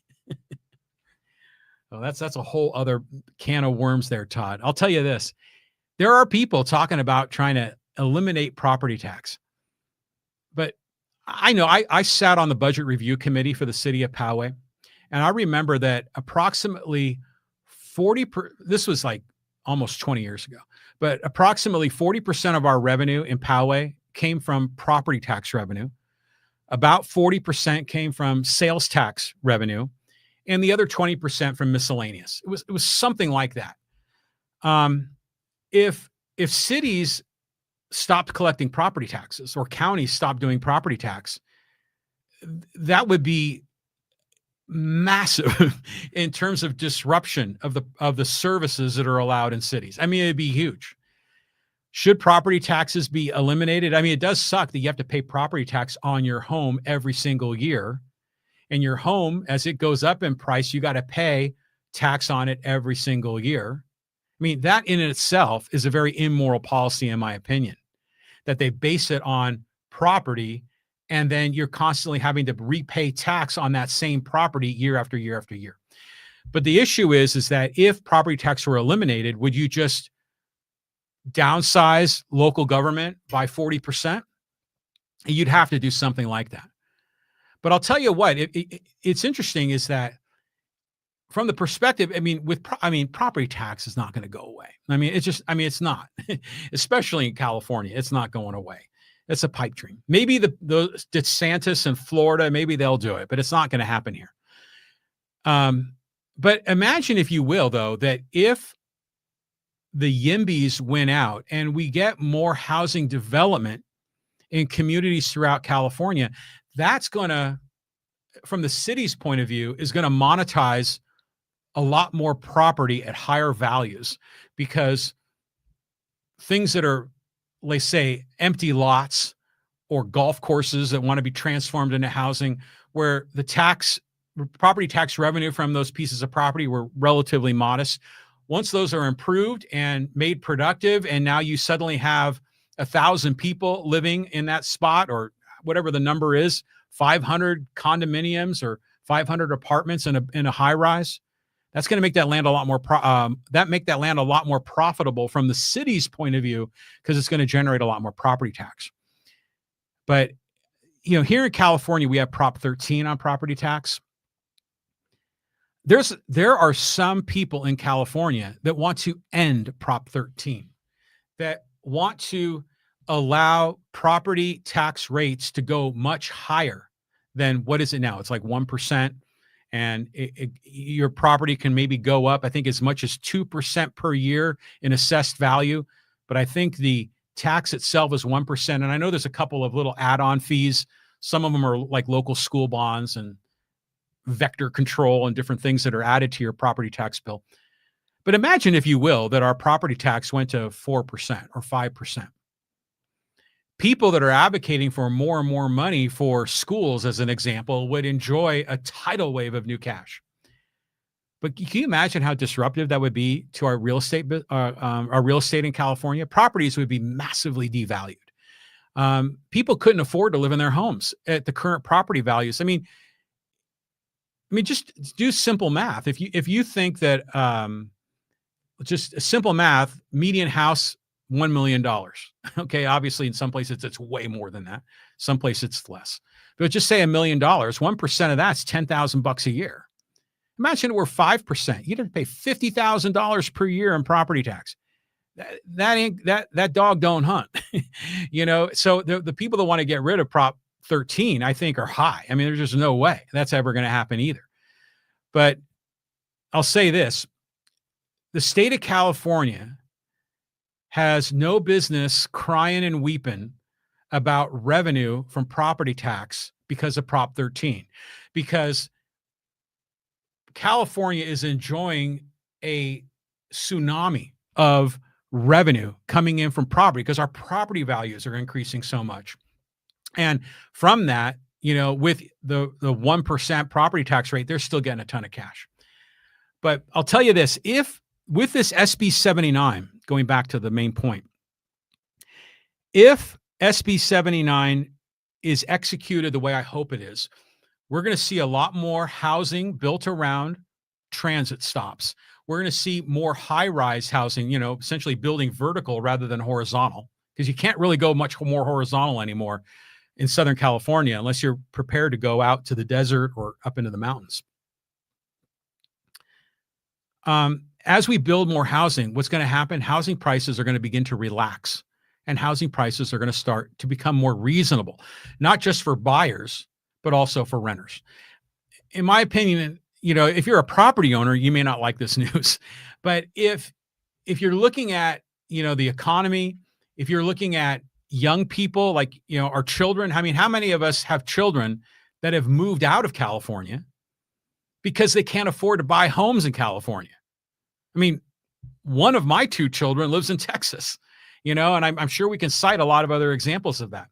Oh, that's a whole other can of worms there, Todd. I'll tell you this. There are people talking about trying to eliminate property tax. But I know I sat on the budget review committee for the city of Poway, and I remember that approximately this was like almost 20 years ago, but approximately 40% of our revenue in Poway came from property tax revenue. About 40% came from sales tax revenue, and the other 20% from miscellaneous. It was something like that. If cities stopped collecting property taxes or counties stopped doing property tax, that would be massive in terms of disruption of the services that are allowed in cities. I mean, it'd be huge. Should property taxes be eliminated? I mean, it does suck that you have to pay property tax on your home every single year. And your home, as it goes up in price, you got to pay tax on it every single year. I mean, that in itself is a very immoral policy, in my opinion, that they base it on property, and then you're constantly having to repay tax on that same property year after year after year. But the issue is that if property tax were eliminated, would you just downsize local government by 40%? You'd have to do something like that. But I'll tell you what, it's interesting is that from the perspective, property tax is not going to go away. It's not, especially in California, it's not going away. It's a pipe dream. Maybe the DeSantis in Florida, maybe they'll do it, but it's not going to happen here. But imagine, if you will, though, that if the YIMBYs win out and we get more housing development in communities throughout California, that's going to, from the city's point of view, is going to monetize a lot more property at higher values, because things that are, let's say, empty lots or golf courses that want to be transformed into housing, where the property tax revenue from those pieces of property were relatively modest. Once those are improved and made productive, and now you suddenly have 1,000 people living in that spot, or whatever the number is, 500 condominiums or 500 apartments in a high rise. That's going to make that land a lot more profitable from the city's point of view, because it's going to generate a lot more property tax. But here in California, we have Prop 13 on property tax. There are some people in California that want to end Prop 13, that want to allow property tax rates to go much higher than what is it now? It's like 1%. And your property can maybe go up, I think, as much as 2% per year in assessed value. But I think the tax itself is 1%. And I know there's a couple of little add-on fees. Some of them are like local school bonds and vector control and different things that are added to your property tax bill. But imagine, if you will, that our property tax went to 4% or 5%. People that are advocating for more and more money for schools, as an example, would enjoy a tidal wave of new cash. But can you imagine how disruptive that would be to our real estate in California? Properties would be massively devalued. People couldn't afford to live in their homes at the current property values. I mean, just do simple math. If you think that just a simple math, median house, $1 million. Okay. Obviously in some places it's way more than that. Some places it's less, but just say $1 million, 1% of that's $10,000 a year. Imagine it were 5%. You'd have to pay $50,000 per year in property tax. That dog don't hunt, so the people that want to get rid of Prop 13, I think, are high. I mean, there's just no way that's ever going to happen either. But I'll say this, the state of California has no business crying and weeping about revenue from property tax because of Prop 13, because California is enjoying a tsunami of revenue coming in from property because our property values are increasing so much. And from that, with the 1% property tax rate, they're still getting a ton of cash. But I'll tell you this, if with this SB79, going back to the main point, if SB79 is executed the way I hope it is, we're going to see a lot more housing built around transit stops. We're going to see more high-rise housing, essentially building vertical rather than horizontal, because you can't really go much more horizontal anymore in Southern California unless you're prepared to go out to the desert or up into the mountains. As we build more housing, what's going to happen? Housing prices are going to begin to relax, and housing prices are going to start to become more reasonable, not just for buyers, but also for renters. In my opinion, if you're a property owner, you may not like this news, but if you're looking at, the economy, if you're looking at young people, like, our children, I mean, how many of us have children that have moved out of California because they can't afford to buy homes in California? I mean, one of my two children lives in Texas, and I'm sure we can cite a lot of other examples of that.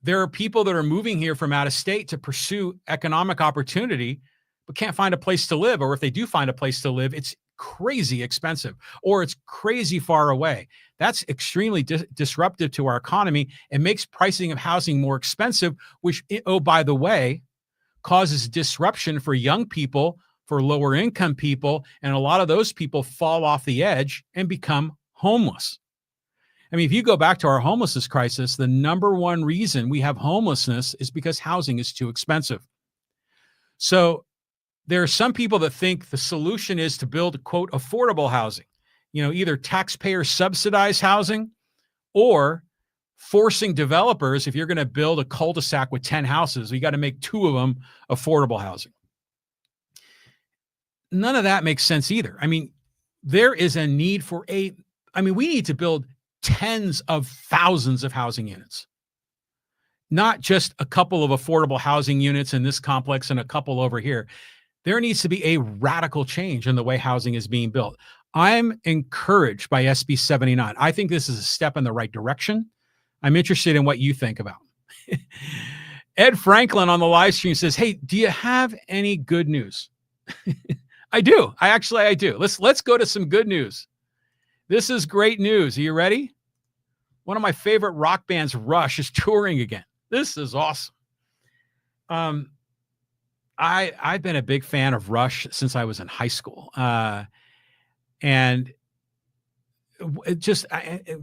There are people that are moving here from out of state to pursue economic opportunity, but can't find a place to live. Or if they do find a place to live, it's crazy expensive, or it's crazy far away. That's extremely disruptive to our economy and makes pricing of housing more expensive, which, by the way, causes disruption for young people, for lower income people, and a lot of those people fall off the edge and become homeless. I mean, if you go back to our homelessness crisis, the number one reason we have homelessness is because housing is too expensive. So there are some people that think the solution is to build, quote, affordable housing, either taxpayer subsidized housing or forcing developers, if you're going to build a cul-de-sac with 10 houses, you got to make 2 of them affordable housing. None of that makes sense either. I mean, there is a need for we need to build tens of thousands of housing units, not just a couple of affordable housing units in this complex and a couple over here. There needs to be a radical change in the way housing is being built. I'm encouraged by SB 79. I think this is a step in the right direction. I'm interested in what you think about. Ed Franklin on the live stream says, "Hey, do you have any good news?" I do. I do. Let's go to some good news. This is great news. Are you ready? one of my favorite rock bands, Rush, is touring again. This is awesome. I've been a big fan of Rush since I was in high school. And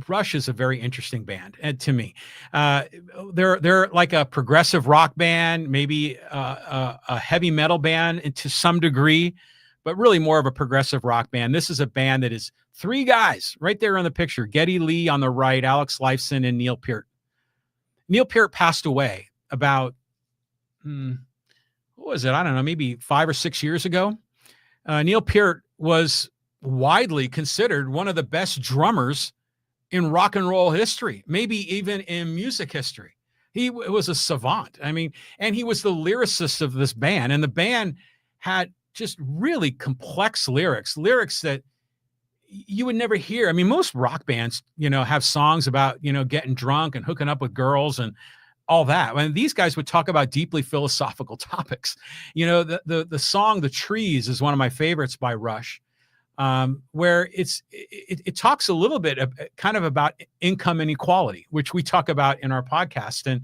Rush is a very interesting band, and to me, they're like a progressive rock band, maybe a heavy metal band to some degree, but really more of a progressive rock band. This is a band that is three guys right there in the picture: Geddy Lee on the right, Alex Lifeson, and Neil Peart. Neil Peart passed away about what was it? I don't know, maybe 5 or 6 years ago. Neil Peart was widely considered one of the best drummers in rock and roll history, maybe even in music history. He was a savant. I mean, and he was the lyricist of this band, and the band had just really complex lyrics that you would never hear. I mean, most rock bands, have songs about, getting drunk and hooking up with girls and all that. And these guys would talk about deeply philosophical topics. The song "The Trees" is one of my favorites by Rush, where it talks a little bit kind of about income inequality, which we talk about in our podcast. And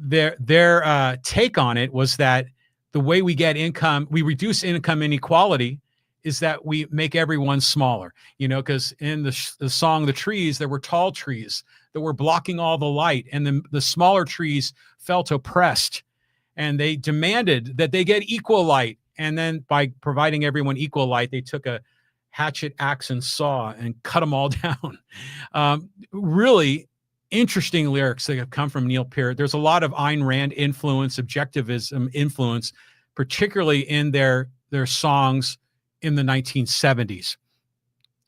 their take on it was that the way we reduce income inequality is that we make everyone smaller, because in the song "The Trees," there were tall trees that were blocking all the light, and the smaller trees felt oppressed, and they demanded that they get equal light. And then by providing everyone equal light, they took a hatchet, axe, and saw and cut them all down. Really interesting lyrics that have come from Neil Peart. There's a lot of Ayn Rand influence, objectivism influence, particularly in their songs in the 1970s.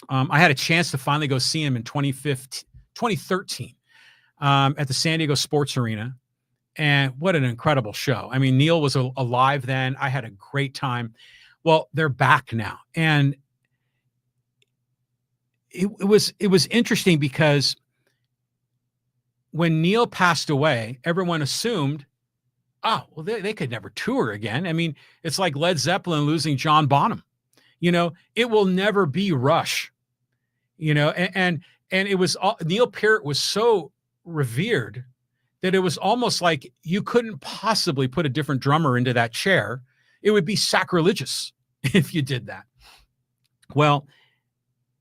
I had a chance to finally go see him in 2013 at the San Diego Sports Arena. And what an incredible show. I mean, Neil was alive then. I had a great time. Well, they're back now. And it was interesting because when Neil passed away, everyone assumed, oh, well, they could never tour again. I mean, it's like Led Zeppelin losing John Bonham. It will never be Rush. And it was Neil Peart was so revered that it was almost like you couldn't possibly put a different drummer into that chair. It would be sacrilegious if you did that. Well,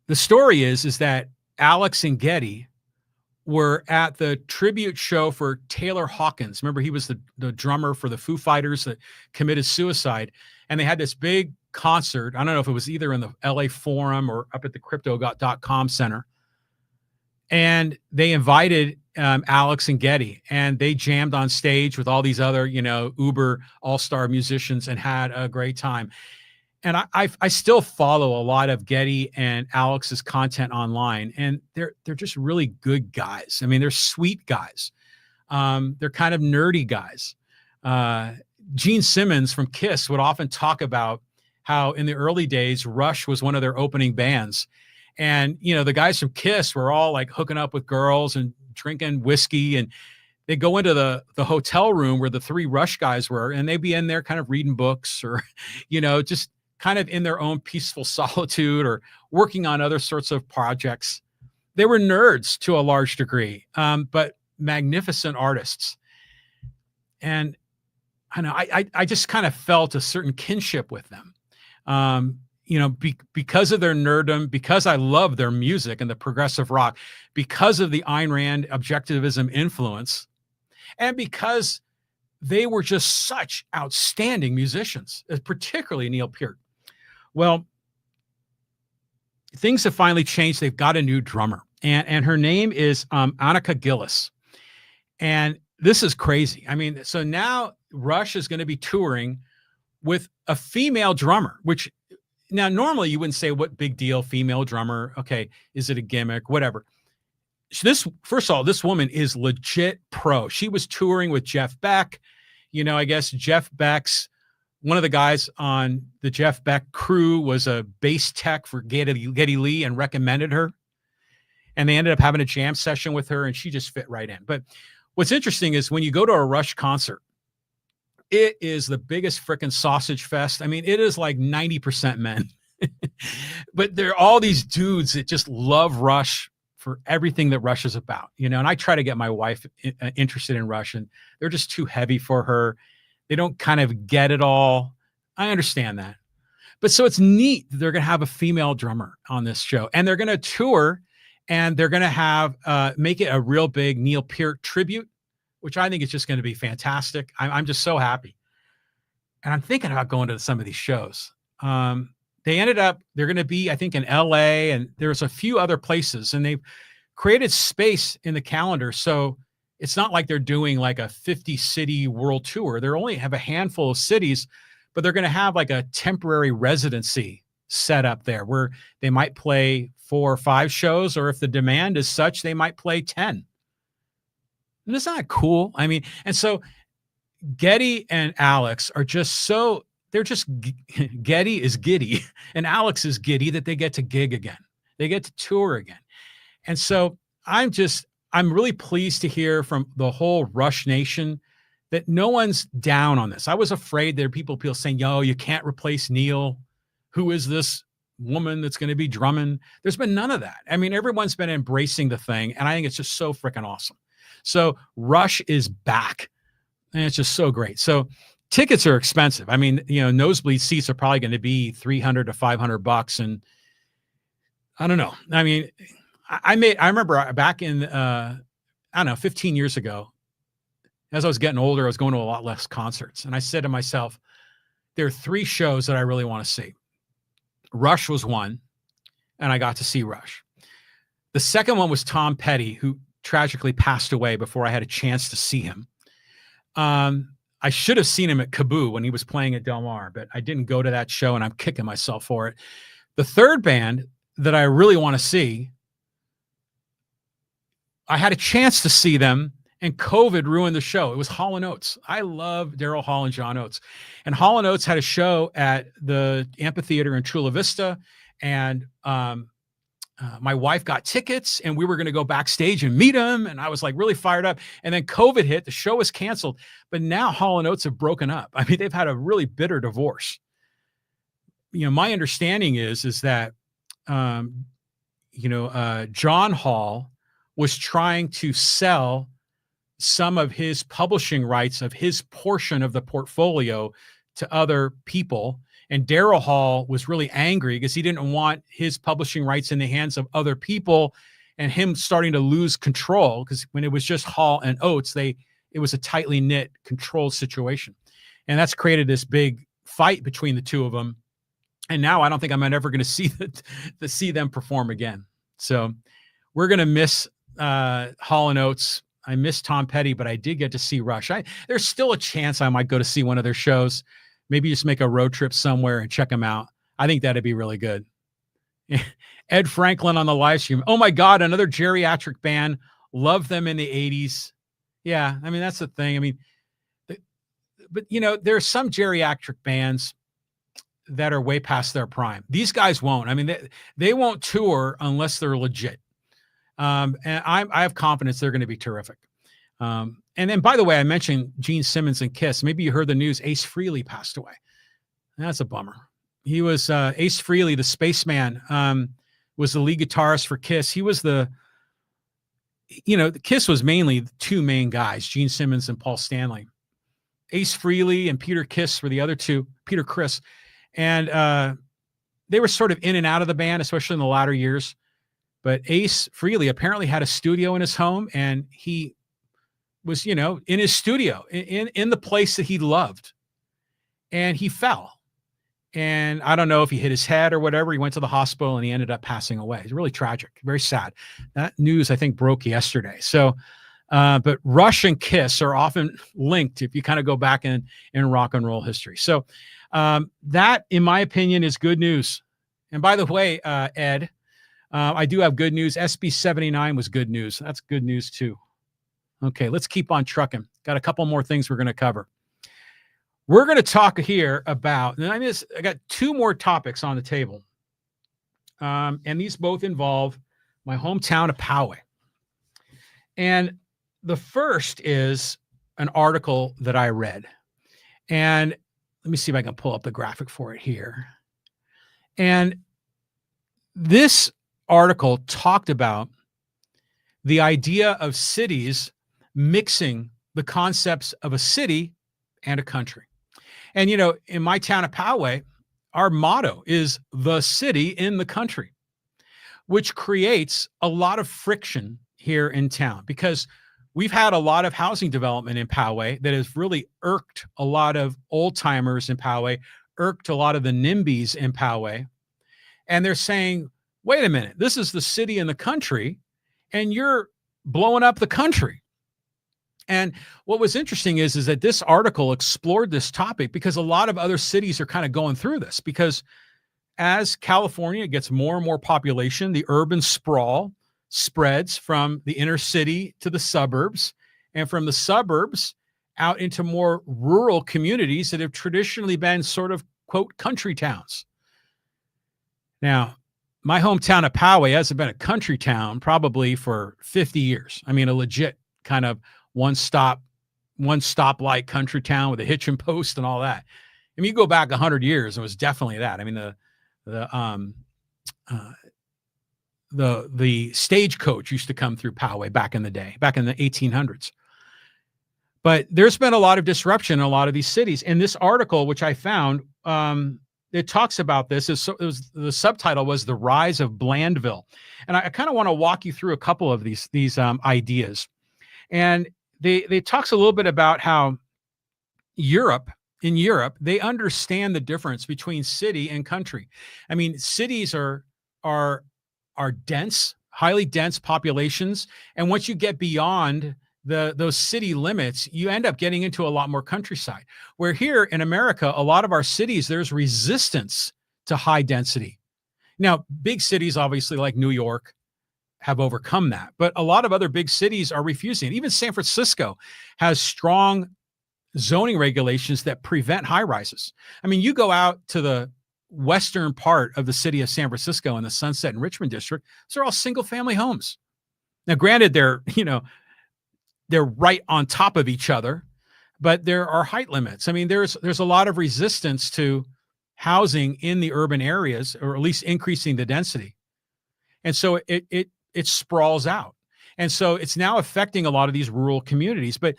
the story is that Alex and Geddy were at the tribute show for Taylor Hawkins. Remember, he was the drummer for the Foo Fighters that committed suicide. And they had this big concert. I don't know if it was either in the LA Forum or up at the crypto.com center. And they invited Alex and Geddy, and they jammed on stage with all these other, uber all-star musicians and had a great time. And I still follow a lot of Geddy and Alex's content online, and they're just really good guys. I mean, they're sweet guys. They're kind of nerdy guys. Gene Simmons from Kiss would often talk about how in the early days, Rush was one of their opening bands. And, the guys from Kiss were all like hooking up with girls and drinking whiskey, and they go into the hotel room where the three Rush guys were, and they'd be in there kind of reading books or, just kind of in their own peaceful solitude or working on other sorts of projects. They were nerds to a large degree, but magnificent artists. And I know I just kind of felt a certain kinship with them. Because of their nerddom, because I love their music and the progressive rock, because of the Ayn Rand objectivism influence, and because they were just such outstanding musicians, particularly Neil Peart. Well, things have finally changed. They've got a new drummer, and her name is Anika Gilles. And this is crazy. I mean, so now Rush is going to be touring with a female drummer, which now normally you wouldn't say, what big deal, female drummer. Okay, is it a gimmick? Whatever. First of all, this woman is legit pro. She was touring with Jeff Beck. I guess Jeff Beck's one of the guys on the Jeff Beck crew was a bass tech for Geddy Lee and recommended her. And they ended up having a jam session with her, and she just fit right in. But what's interesting is when you go to a Rush concert, it is the biggest frickin' sausage fest. I mean, it is like 90% men. But there are all these dudes that just love Rush for everything that Russia's about, and I try to get my wife interested in Russian. They're just too heavy for her. They don't kind of get it all. I understand that. But so it's neat that they're going to have a female drummer on this show, and they're going to tour, and they're going to have make it a real big Neil Peart tribute, which I think is just going to be fantastic. I'm just so happy. And I'm thinking about going to some of these shows. They're going to be, I think, in LA, and there's a few other places, and they've created space in the calendar. So it's not like they're doing like a 50 city world tour. They only have a handful of cities, but they're going to have like a temporary residency set up there where they might play 4 or 5 shows, or if the demand is such, they might play 10. And isn't that cool? I mean, and so Geddy and Alex are just Geddy is giddy and Alex is giddy that they get to gig again. They get to tour again. And so I'm really pleased to hear from the whole Rush Nation that no one's down on this. I was afraid there are people saying, yo, you can't replace Neil. Who is this woman that's going to be drumming? There's been none of that. I mean, everyone's been embracing the thing, and I think it's just so freaking awesome. So Rush is back, and it's just so great. So tickets are expensive. I mean, nosebleed seats are probably going to be $300 to $500, and I don't know. I mean, I remember back in 15 years ago, as I was getting older, I was going to a lot less concerts, and I said to myself, there are 3 shows that I really want to see. Rush was one, and I got to see Rush. The second one was Tom Petty, who tragically passed away before I had a chance to see him. I should have seen him at Kaboo when he was playing at Del Mar, but I didn't go to that show, and I'm kicking myself for it. The third band that I really want to see, I had a chance to see them, and COVID ruined the show. It was Hall & Oates. I love Daryl Hall and John Oates. And Hall & Oates had a show at the amphitheater in Chula Vista, and my wife got tickets, and we were going to go backstage and meet him, and I was like really fired up. And then COVID hit. The show was canceled. But now Hall & Oates have broken up. I mean, they've had a really bitter divorce. My understanding is that John Hall was trying to sell some of his publishing rights of his portion of the portfolio to other people. And Daryl Hall was really angry because he didn't want his publishing rights in the hands of other people and him starting to lose control, because when it was just Hall and Oates, it was a tightly knit, controlled situation. And that's created this big fight between the two of them. And now I don't think I'm ever going to see them perform again. So we're going to miss Hall and Oates. I miss Tom Petty, but I did get to see Rush. There's still a chance I might go to see one of their shows. Maybe just make a road trip somewhere and check them out. I think that'd be really good. Ed Franklin on the live stream. Oh my God, another geriatric band. Loved them in the 80s. Yeah, I mean, that's the thing. I mean, but there are some geriatric bands that are way past their prime. These guys won't. I mean, they won't tour unless they're legit. And I have confidence they're going to be terrific. And then, by the way, I mentioned Gene Simmons and Kiss. Maybe you heard the news. Ace Frehley passed away. That's a bummer. He was Ace Frehley, the spaceman, was the lead guitarist for Kiss. He was the Kiss was mainly the 2 main guys, Gene Simmons and Paul Stanley. Ace Frehley and Peter Criss were the other 2, Peter Criss. And they were sort of in and out of the band, especially in the latter years. But Ace Frehley apparently had a studio in his home, and he was, in his studio, in the place that he loved. And he fell. And I don't know if he hit his head or whatever. He went to the hospital, and he ended up passing away. It's really tragic, very sad. That news, I think, broke yesterday. So, but Rush and Kiss are often linked if you kind of go back in rock and roll history. So that, in my opinion, is good news. And by the way, Ed, I do have good news. SB79 was good news. That's good news too. Okay, let's keep on trucking. Got a couple more things we're going to cover. We're going to talk here about, and I got 2 more topics on the table. And these both involve my hometown of Poway. And the first is an article that I read. And let me see if I can pull up the graphic for it here. And this article talked about the idea of cities mixing the concepts of a city and a country. And, in my town of Poway, our motto is the city in the country, which creates a lot of friction here in town because we've had a lot of housing development in Poway that has really irked a lot of old timers in Poway, irked a lot of the NIMBYs in Poway. And they're saying, wait a minute, this is the city in the country and you're blowing up the country. And what was interesting is that this article explored this topic because a lot of other cities are kind of going through this because as California gets more and more population, the urban sprawl spreads from the inner city to the suburbs and from the suburbs out into more rural communities that have traditionally been sort of, quote, country towns. Now, my hometown of Poway hasn't been a country town probably for 50 years. I mean, a legit kind of one stoplight country town with a hitching post and all that. I mean, you go back 100 years, it was definitely that. I mean, the stagecoach used to come through Poway back in the day, back in the 1800s. But there's been a lot of disruption in a lot of these cities. And this article, which I found, it talks about this. The subtitle was "The Rise of Blandville," and I kind of want to walk you through a couple of these ideas. And they talks a little bit about how in Europe, they understand the difference between city and country. I mean, cities are dense, highly dense populations, and once you get beyond those city limits, you end up getting into a lot more countryside. Where here in America, a lot of our cities, there's resistance to high density. Now, big cities, obviously like New York, have overcome that, but a lot of other big cities are refusing. Even San Francisco has strong zoning regulations that prevent high rises. I mean, you go out to the western part of the city of San Francisco in the Sunset and Richmond district, those are all single family homes. Now, granted, they're right on top of each other, but there are height limits. I mean, there's a lot of resistance to housing in the urban areas, or at least increasing the density. And so it sprawls out. And so it's now affecting a lot of these rural communities, but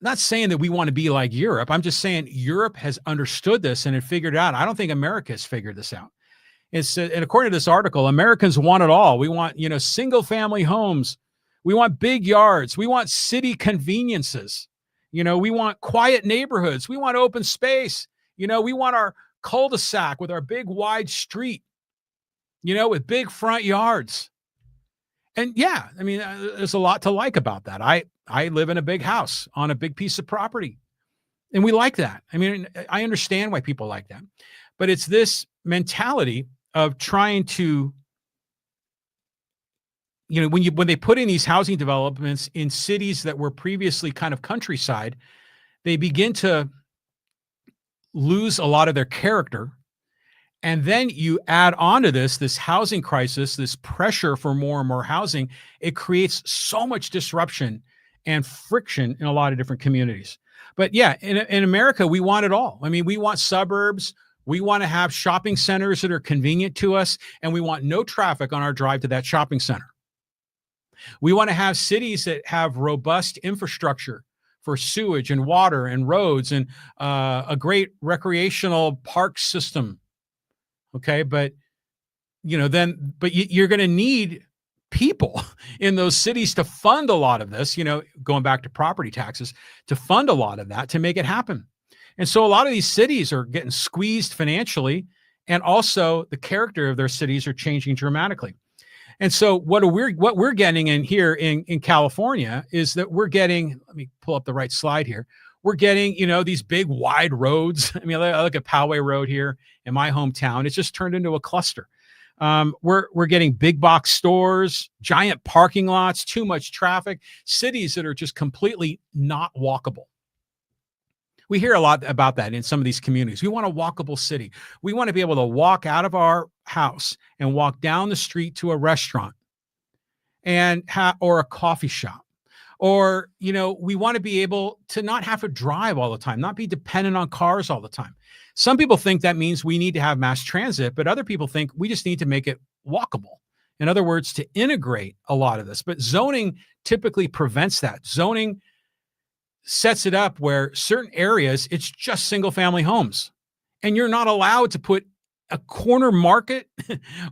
not saying that we want to be like Europe. I'm just saying Europe has understood this and had figured it out. I don't think America has figured this out. And according to this article, Americans want it all. We want, single family homes. We want big yards. We want city conveniences. We want quiet neighborhoods. We want open space. We want our cul-de-sac with our big wide street, with big front yards. And yeah, I mean, there's a lot to like about that. I live in a big house on a big piece of property, and we like that. I mean, I understand why people like that, but it's this mentality of trying to, when they put in these housing developments in cities that were previously kind of countryside, they begin to lose a lot of their character. And then you add on to this housing crisis, this pressure for more and more housing. It creates so much disruption and friction in a lot of different communities. But yeah, in America, we want it all. I mean, we want suburbs. We want to have shopping centers that are convenient to us, and we want no traffic on our drive to that shopping center. We want to have cities that have robust infrastructure for sewage and water and roads and a great recreational park system. Okay, but you're going to need people in those cities to fund a lot of this, going back to property taxes, to fund a lot of that, to make it happen. And so a lot of these cities are getting squeezed financially, and also the character of their cities are changing dramatically. And so what we're getting in here in California is that we're getting, let me pull up the right slide here. We're getting, these big wide roads. I mean, I look at Poway Road here in my hometown. It's just turned into a cluster. We're getting big box stores, giant parking lots, too much traffic, cities that are just completely not walkable. We hear a lot about that in some of these communities. We want a walkable city. We want to be able to walk out of our house and walk down the street to a restaurant or a coffee shop. Or, we want to be able to not have to drive all the time, not be dependent on cars all the time. Some people think that means we need to have mass transit, but other people think we just need to make it walkable In other words, to integrate a lot of this. But zoning typically prevents that. Zoning sets it up where certain areas, it's just single family homes. And you're not allowed to put a corner market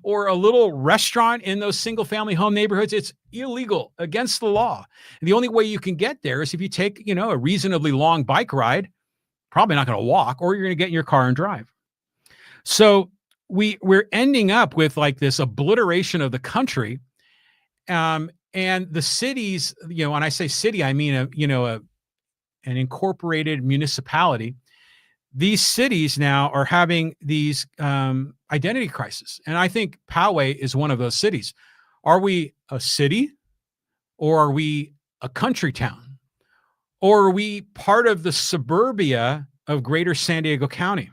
or a little restaurant in those single family home neighborhoods. It's illegal, against the law. And the only way you can get there is if you take, a reasonably long bike ride, probably not going to walk, or you're going to get in your car and drive. So we're ending up with like this obliteration of the country. And the cities, when I say city, I mean, an incorporated municipality. These cities now are having these identity crises. And I think Poway is one of those cities. Are we a city, or are we a country town? Or are we part of the suburbia of greater San Diego County?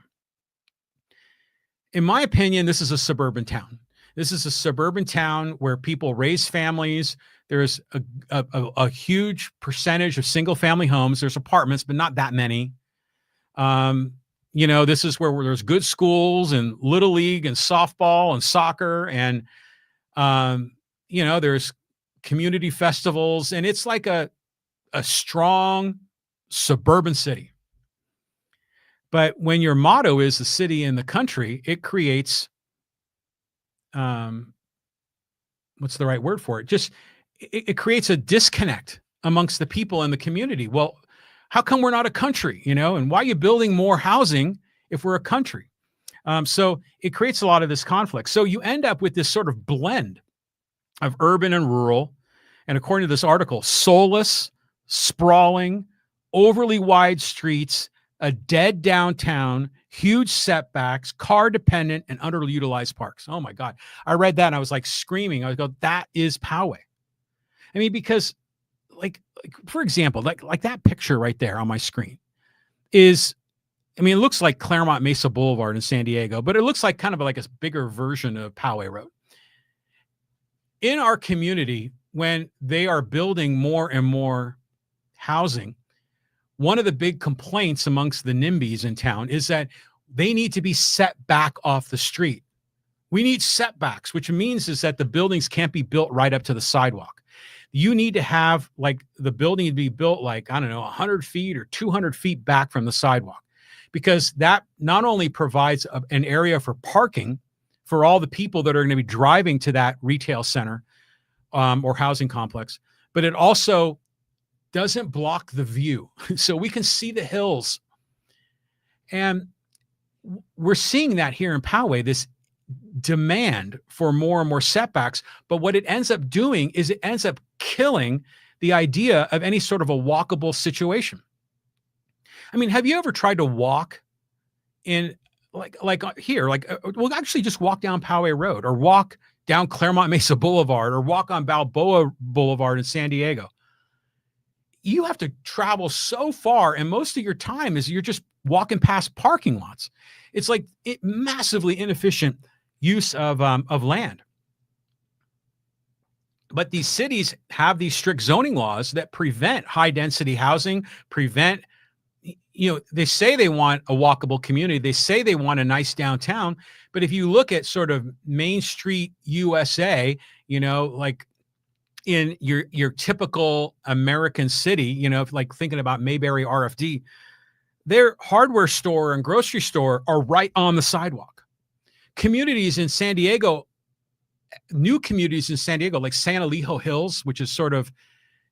In my opinion, this is a suburban town. This is a suburban town where people raise families. There's a huge percentage of single family homes. There's apartments, but not that many. This is where there's good schools and little league and softball and soccer. And, there's community festivals, and it's like a strong suburban city. But when your motto is the city and the country, it creates, what's the right word for it? It creates a disconnect amongst the people in the community. Well, how come we're not a country, and why are you building more housing if we're a country? So it creates a lot of this conflict. So you end up with this sort of blend of urban and rural. And according to this article, soulless, sprawling, overly wide streets, a dead downtown, huge setbacks, car dependent, and underutilized parks. Oh my God. I read that and I was like screaming. I was go, that is Poway. I mean, because like for example, like that picture right there on my screen it looks like Claremont Mesa Boulevard in San Diego, but it looks like kind of like a bigger version of Poway Road. In our community, when they are building more and more housing, one of the big complaints amongst the NIMBYs in town is that they need to be set back off the street. We need setbacks, which means is that the buildings can't be built right up to the sidewalk. You need to have like the building to be built like, 100 feet or 200 feet back from the sidewalk, because that not only provides an area for parking for all the people that are going to be driving to that retail center or housing complex, but it also doesn't block the view. So we can see the hills. And we're seeing that here in Poway, this demand for more and more setbacks. But what it ends up doing is it ends up killing the idea of any sort of a walkable situation. I mean, have you ever tried to walk in like here, we'll actually just walk down Poway Road or walk down Claremont Mesa Boulevard or walk on Balboa Boulevard in San Diego? You have to travel so far, and most of your time is you're just walking past parking lots. It's like massively inefficient use of land. But these cities have these strict zoning laws that prevent high density housing, they say they want a walkable community. They say they want a nice downtown. But if you look at sort of Main Street USA, like in your typical American city, like thinking about Mayberry RFD, their hardware store and grocery store are right on the sidewalk. Communities in San Diego, new communities in San Diego, like San Elijo Hills, which is sort of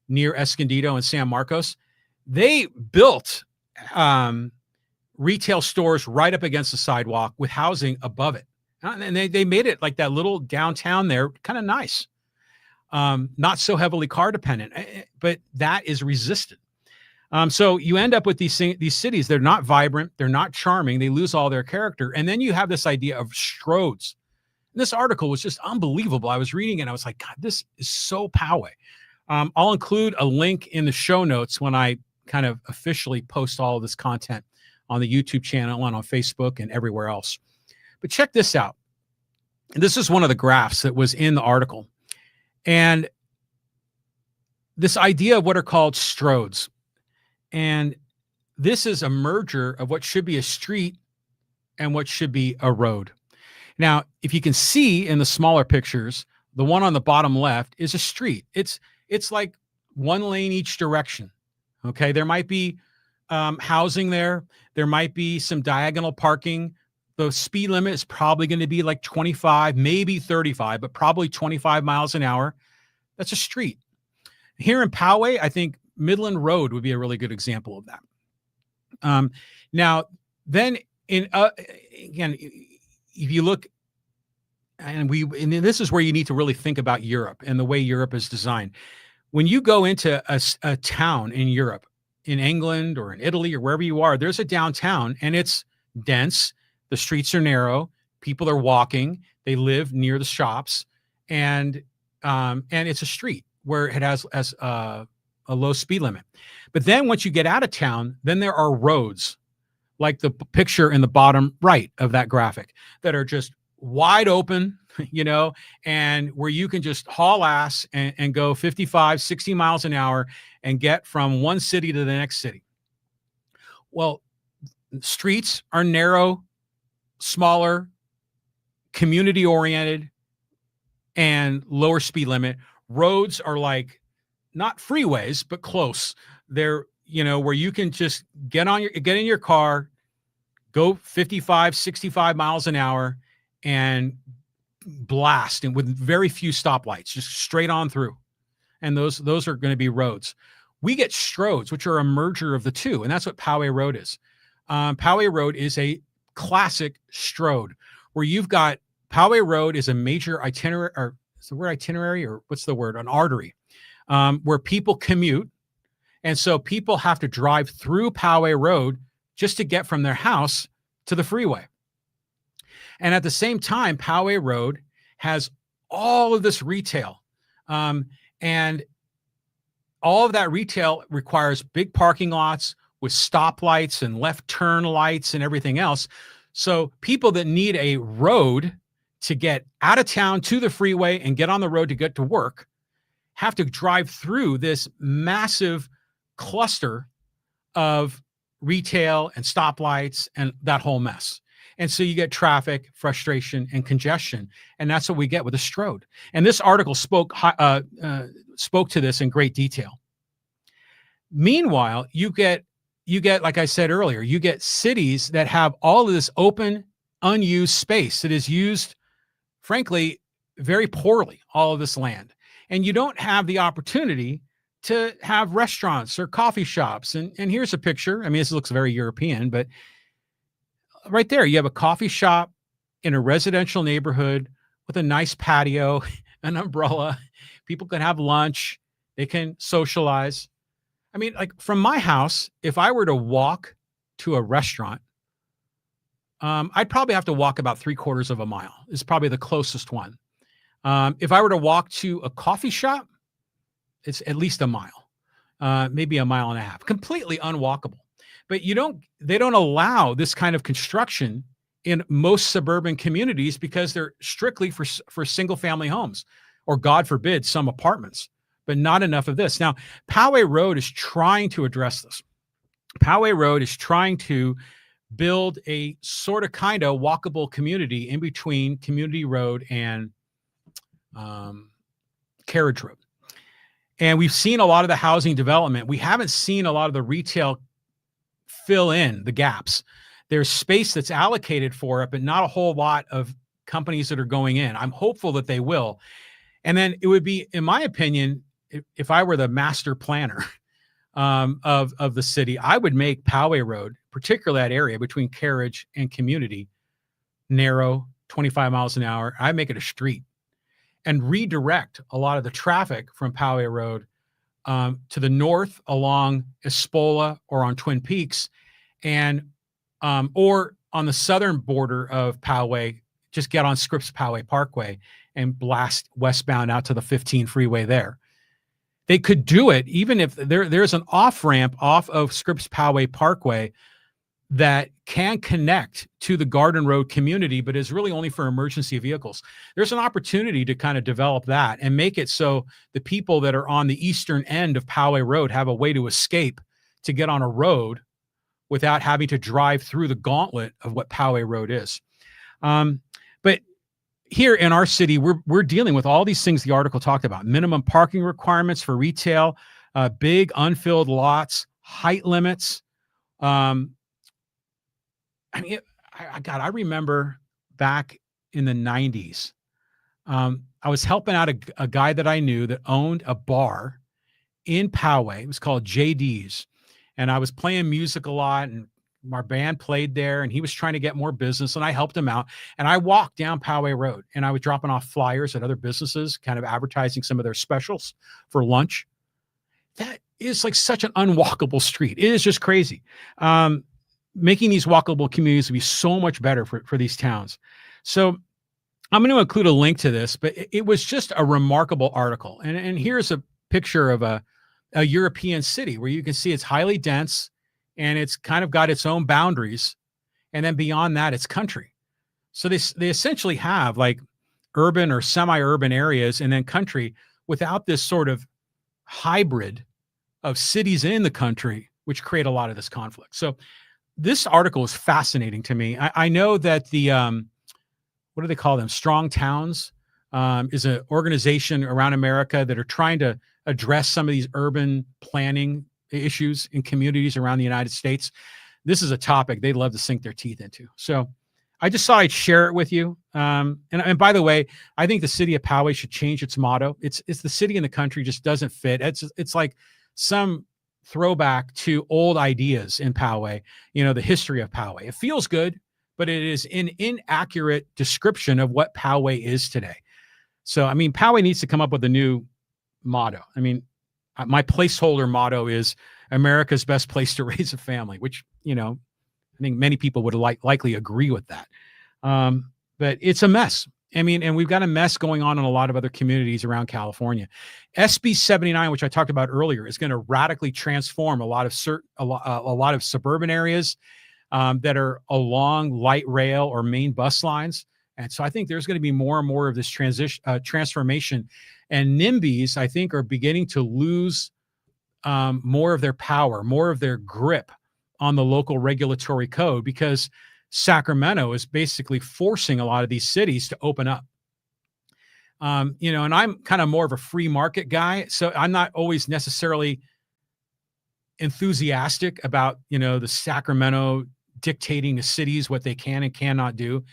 near Escondido and San Marcos, they built retail stores right up against the sidewalk with housing above it. And they made it like that little downtown there, kind of nice. Not so heavily car dependent, but that is resisted. So you end up with these cities. They're not vibrant. They're not charming. They lose all their character. And then you have this idea of stroads. And this article was just unbelievable. I was reading it and I was like, God, this is so Poway. I'll include a link in the show notes when I kind of officially post all of this content on the YouTube channel and on Facebook and everywhere else. But check this out. This is one of the graphs that was in the article. And this idea of what are called stroads. And this is a merger of what should be a street and what should be a road. Now, if you can see in the smaller pictures, the one on the bottom left, is a street. It's like one lane each direction. Okay, there might be housing there. There might be some diagonal parking. The speed limit is probably going to be like 25, maybe 35, but probably 25 miles an hour. That's a street. Here in Poway, I think Midland Road would be a really good example of that. Now, then again, if you look, and this is where you need to really think about Europe and the way Europe is designed. When you go into a town in Europe, in England or in Italy or wherever you are, there's a downtown and it's dense. The streets are narrow. People are walking. They live near the shops, and it's a street where it has a low speed limit. But then once you get out of town, then there are roads, like the picture in the bottom right of that graphic, that are just wide open, and where you can just haul ass and go 55, 60 miles an hour and get from one city to the next city. Well, streets are narrow, smaller, community oriented, and lower speed limit. Roads are like not freeways, but close. They're, where you can just get in your car, go 55, 65 miles an hour and blast, and with very few stoplights, just straight on through. And those are going to be roads. We get stroads, which are a merger of the two, and that's what Poway Road is. Poway Road is a classic stroad, where you've got Poway Road is a major itinerary, or is the word itinerary, or what's the word? An artery, where people commute. And so people have to drive through Poway Road just to get from their house to the freeway. And at the same time, Poway Road has all of this retail. And all of that retail requires big parking lots with stoplights and left turn lights and everything else. So people that need a road to get out of town to the freeway and get on the road to get to work have to drive through this massive cluster of retail and stoplights and that whole mess. And so you get traffic, frustration, and congestion. And that's what we get with a stroad. And this article spoke to this in great detail. Meanwhile, you get, like I said earlier, you get cities that have all of this open, unused space that is used, frankly, very poorly, all of this land. And you don't have the opportunity to have restaurants or coffee shops. And here's a picture. I mean, this looks very European, but right there, you have a coffee shop in a residential neighborhood with a nice patio, an umbrella. People can have lunch. They can socialize. I mean, like from my house, if I were to walk to a restaurant, I'd probably have to walk about 3/4 of a mile. It's probably the closest one. If I were to walk to a coffee shop, it's at least a mile, maybe a mile and a half, completely unwalkable. But they don't allow this kind of construction in most suburban communities because they're strictly for single family homes, or God forbid, some apartments, but not enough of this. Now, Poway Road is trying to address this. Poway Road is trying to build a sort of kind of walkable community in between Community Road and Carriage Road. And we've seen a lot of the housing development. We haven't seen a lot of the retail fill in the gaps. There's space that's allocated for it, but not a whole lot of companies that are going in. I'm hopeful that they will. And then it would be, in my opinion, if I were the master planner of the city, I would make Poway Road, particularly that area between Carriage and Community, narrow, 25 miles an hour. I make it a street and redirect a lot of the traffic from Poway Road to the north along Espola or on Twin Peaks, and or on the southern border of Poway, just get on Scripps Poway Parkway and blast westbound out to the 15 freeway there. They could do it even if there's an off-ramp off of Scripps Poway Parkway that can connect to the Garden Road community, but is really only for emergency vehicles. There's an opportunity to kind of develop that and make it so the people that are on the eastern end of Poway Road have a way to escape to get on a road without having to drive through the gauntlet of what Poway Road is. But here in our city, we're dealing with all these things the article talked about: minimum parking requirements for retail, big unfilled lots, height limits. Um, I mean, God, I remember back in the 90s. I was helping out a guy that I knew that owned a bar in Poway. It was called JD's. And I was playing music a lot, and our band played there, and he was trying to get more business, and I helped him out. And I walked down Poway Road, and I was dropping off flyers at other businesses, kind of advertising some of their specials for lunch. That is like such an unwalkable street. It is just crazy. Making these walkable communities would be so much better for these towns. So I'm going to include a link to this, but it was just a remarkable article. And here's a picture of a European city where you can see it's highly dense, and it's kind of got its own boundaries. And then beyond that, it's country. So they essentially have like urban or semi-urban areas and then country without this sort of hybrid of cities in the country, which create a lot of this conflict. So this article is fascinating to me. I know that the, what do they call them? Strong Towns is an organization around America that are trying to address some of these urban planning issues in communities around the United States. This is a topic they'd love to sink their teeth into. So I just thought I'd share it with you. And by the way, I think the city of Poway should change its motto. It's the city in the country just doesn't fit. It's like some throwback to old ideas in Poway, the history of Poway. It feels good, but it is an inaccurate description of what Poway is today. So, I mean, Poway needs to come up with a new motto. I mean, my placeholder motto is America's best place to raise a family, which, I think many people would likely agree with that. But it's a mess. I mean, and we've got a mess going on in a lot of other communities around California. SB79, which I talked about earlier, is going to radically transform a lot of suburban areas that are along light rail or main bus lines. And so I think there's going to be more and more of this transformation. And NIMBYs, I think, are beginning to lose more of their power, more of their grip on the local regulatory code, because Sacramento is basically forcing a lot of these cities to open up. And I'm kind of more of a free market guy, so I'm not always necessarily enthusiastic about, the Sacramento dictating to cities what they can and cannot do.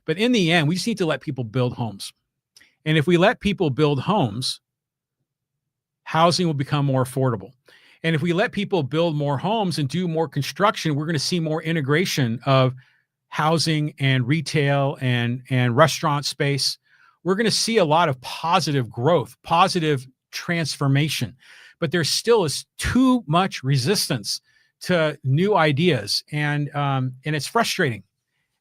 But in the end, we just need to let people build homes. And if we let people build homes, housing will become more affordable. And if we let people build more homes and do more construction, we're going to see more integration of housing and retail and restaurant space. We're going to see a lot of positive growth, positive transformation. But there still is too much resistance to new ideas. And it's frustrating.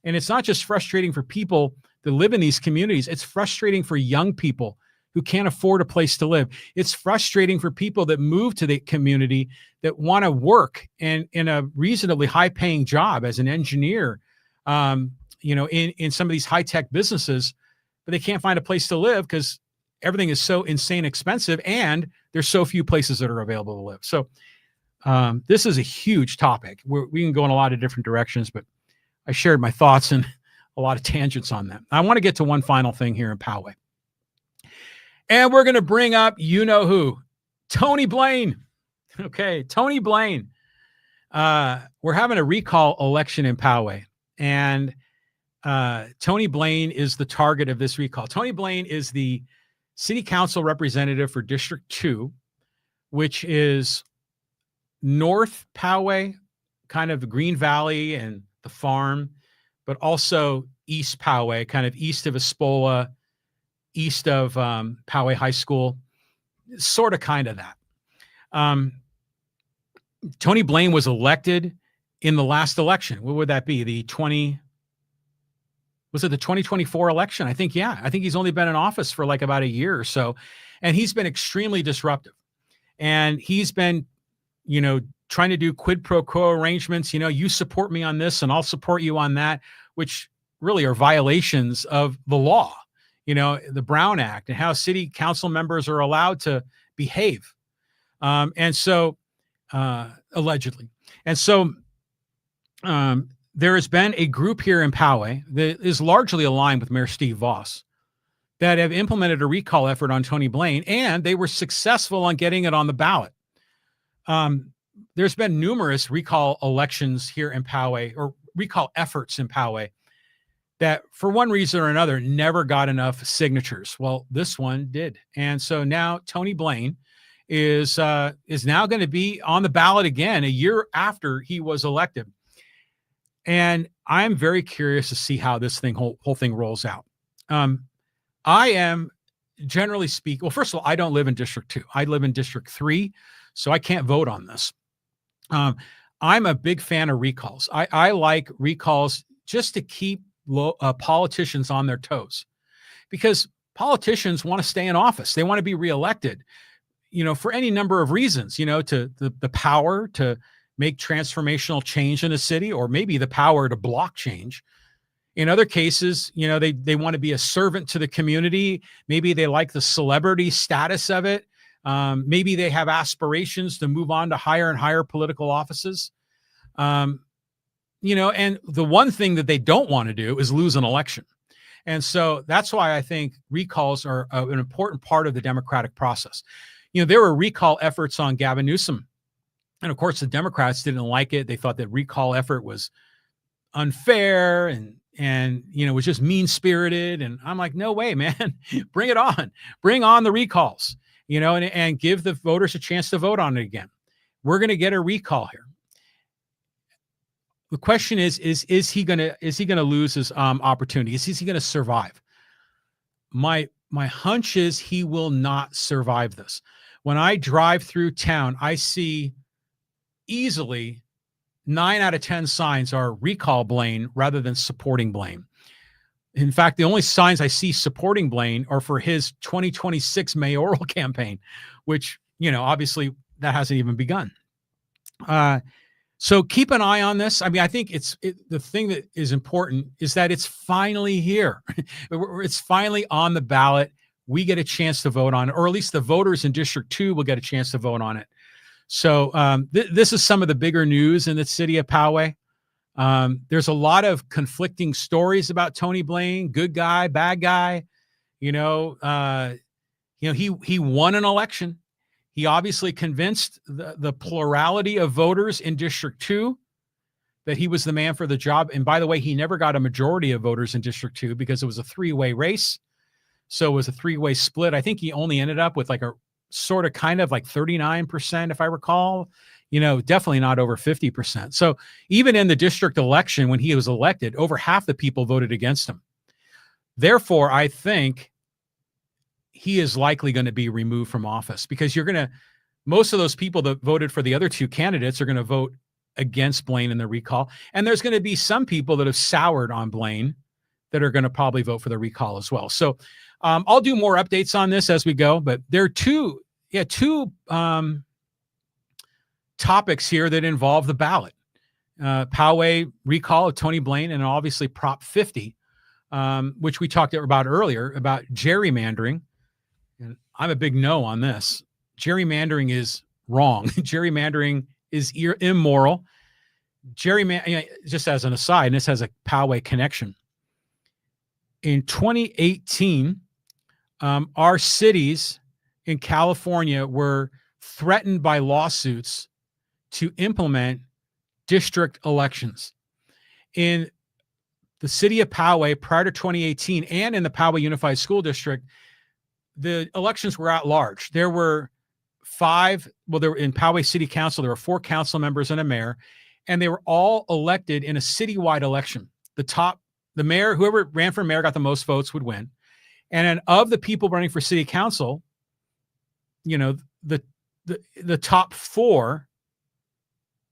And it's not just frustrating for people that live in these communities. It's frustrating for young people who can't afford a place to live. It's frustrating for people that move to the community that want to work in a reasonably high-paying job as an engineer, in some of these high-tech businesses, but they can't find a place to live because everything is so insane expensive and there's so few places that are available to live. So this is a huge topic. We can go in a lot of different directions, but I shared my thoughts and a lot of tangents on that. I want to get to one final thing here in Poway. And we're going to bring up, who, Tony Blaine. Okay, Tony Blaine. We're having a recall election in Poway. And Tony Blaine is the target of this recall. Tony Blaine is the city council representative for District 2, which is North Poway, kind of the Green Valley and the farm, but also East Poway, kind of east of Espola, east of Poway High School, sort of kind of that. Tony Blaine was elected in the last election. What would that be? Was it the 2024 election? I think, yeah. I think he's only been in office for like about a year or so. And he's been extremely disruptive. And he's been, trying to do quid pro quo arrangements. You support me on this and I'll support you on that, which really are violations of the law, the Brown Act and how city council members are allowed to behave. And so, allegedly. And so, there has been a group here in Poway that is largely aligned with Mayor Steve Voss. that have implemented a recall effort on Tony Blaine, and they were successful on getting it on the ballot. There's been numerous recall elections here in Poway, or recall efforts in Poway, that for one reason or another never got enough signatures. Well, this one did. And so now Tony Blaine is now going to be on the ballot again a year after he was elected. And I'm very curious to see how this whole thing rolls out. I am, generally speaking, well, first of all, I don't live in District 2. I live in District 3, so I can't vote on this. I'm a big fan of recalls. I like recalls just to keep politicians on their toes, because politicians want to stay in office. They want to be reelected, for any number of reasons, to the power to make transformational change in a city, or maybe the power to block change. In other cases, they want to be a servant to the community. Maybe they like the celebrity status of it. Maybe they have aspirations to move on to higher and higher political offices. And the one thing that they don't want to do is lose an election. And so that's why I think recalls are an important part of the democratic process. There were recall efforts on Gavin Newsom. And of course, the Democrats didn't like it. They thought that recall effort was unfair and was just mean-spirited. And I'm like, no way, man, bring it on. Bring on the recalls, and give the voters a chance to vote on it again. We're going to get a recall here. The question is he going to lose his opportunity? Is he going to survive? My hunch is he will not survive this. When I drive through town, I see easily 9 out of 10 signs are recall Blaine rather than supporting Blaine. In fact, the only signs I see supporting Blaine are for his 2026 mayoral campaign, which, obviously that hasn't even begun. So keep an eye on this. I mean, I think the thing that is important is that it's finally here. It's finally on the ballot. We get a chance to vote on it, or at least the voters in District 2 will get a chance to vote on it. So this is some of the bigger news in the city of Poway. There's a lot of conflicting stories about Tony Blaine, good guy, bad guy. He won an election. He obviously convinced the plurality of voters in District 2 that he was the man for the job. And by the way, he never got a majority of voters in District 2 because it was a three-way race. So it was a three-way split. I think he only ended up with like a sort of kind of like 39%, if I recall, definitely not over 50%. So even in the district election, when he was elected, over half the people voted against him. Therefore, I think he is likely going to be removed from office, because most of those people that voted for the other two candidates are going to vote against Blaine in the recall. And there's going to be some people that have soured on Blaine that are going to probably vote for the recall as well. So I'll do more updates on this as we go, but there are two topics here that involve the ballot. Poway recall of Tony Blaine, and obviously Prop 50, which we talked about earlier, about gerrymandering. And I'm a big no on this. Gerrymandering is wrong. Gerrymandering is immoral. Just as an aside, and this has a Poway connection. In 2018, our cities in California were threatened by lawsuits to implement district elections. In the city of Poway prior to 2018, and in the Poway Unified School District, the elections were at large. There were in Poway City Council, there were 4 council members and a mayor, and they were all elected in a citywide election. The mayor, whoever ran for mayor got the most votes would win. And then of the people running for city council, the top 4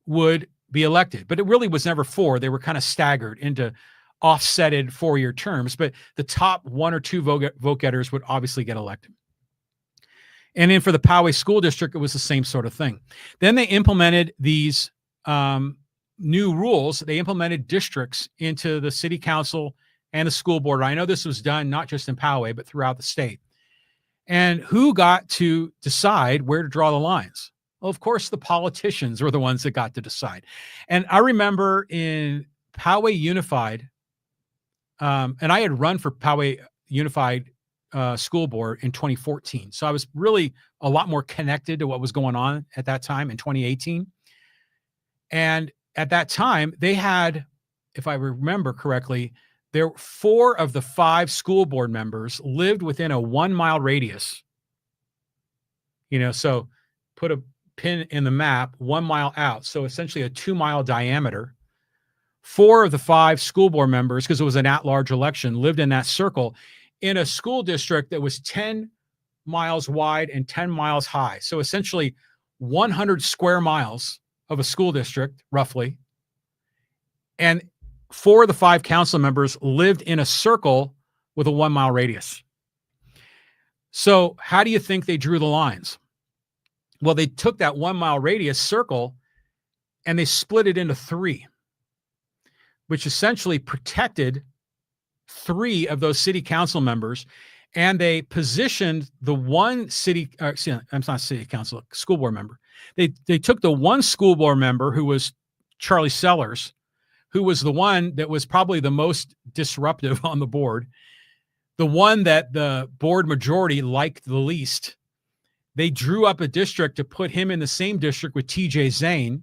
would be elected. But it really was never 4. They were kind of staggered into offsetted 4-year terms. But the top 1 or 2 vote getters would obviously get elected. And then for the Poway School District, it was the same sort of thing. Then they implemented these new rules. They implemented districts into the city council and the school board. I know this was done not just in Poway, but throughout the state. And who got to decide where to draw the lines? Well, of course, the politicians were the ones that got to decide. And I remember in Poway Unified, and I had run for Poway Unified school board in 2014. So I was really a lot more connected to what was going on at that time in 2018. And at that time, they had, if I remember correctly, there 4 of the 5 school board members lived within a 1-mile radius. So put a pin in the map 1 mile out. So essentially a 2-mile diameter. 4 of the 5 school board members, because it was an at-large election, lived in that circle in a school district that was 10 miles wide and 10 miles high. So essentially 100 square miles of a school district, roughly. And 4 of the 5 council members lived in a circle with a 1-mile radius. So how do you think they drew the lines? Well, they took that 1-mile radius circle and they split it into 3, which essentially protected 3 of those city council members. And they positioned the one school board member. They took the one school board member who was Charlie Sellers, who was the one that was probably the most disruptive on the board, the one that the board majority liked the least. They drew up a district to put him in the same district with TJ Zane,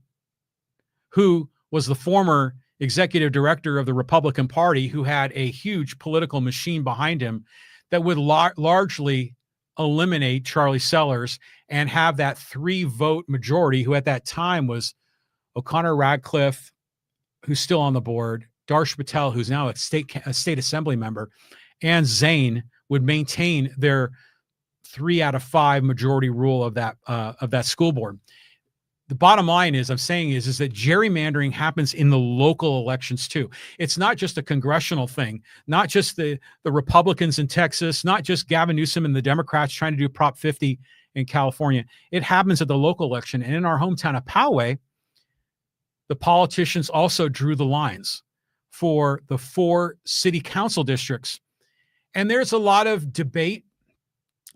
who was the former executive director of the Republican Party, who had a huge political machine behind him that would largely eliminate Charlie Sellers and have that 3-vote majority, who at that time was O'Connor Radcliffe, who's still on the board, Darsh Patel, who's now a state assembly member, and Zane would maintain their 3 out of 5 majority rule of that school board. The bottom line is, is that gerrymandering happens in the local elections too. It's not just a congressional thing, not just the Republicans in Texas, not just Gavin Newsom and the Democrats trying to do Prop 50 in California. It happens at the local election. And in our hometown of Poway, the politicians also drew the lines for the 4 city council districts. And there's a lot of debate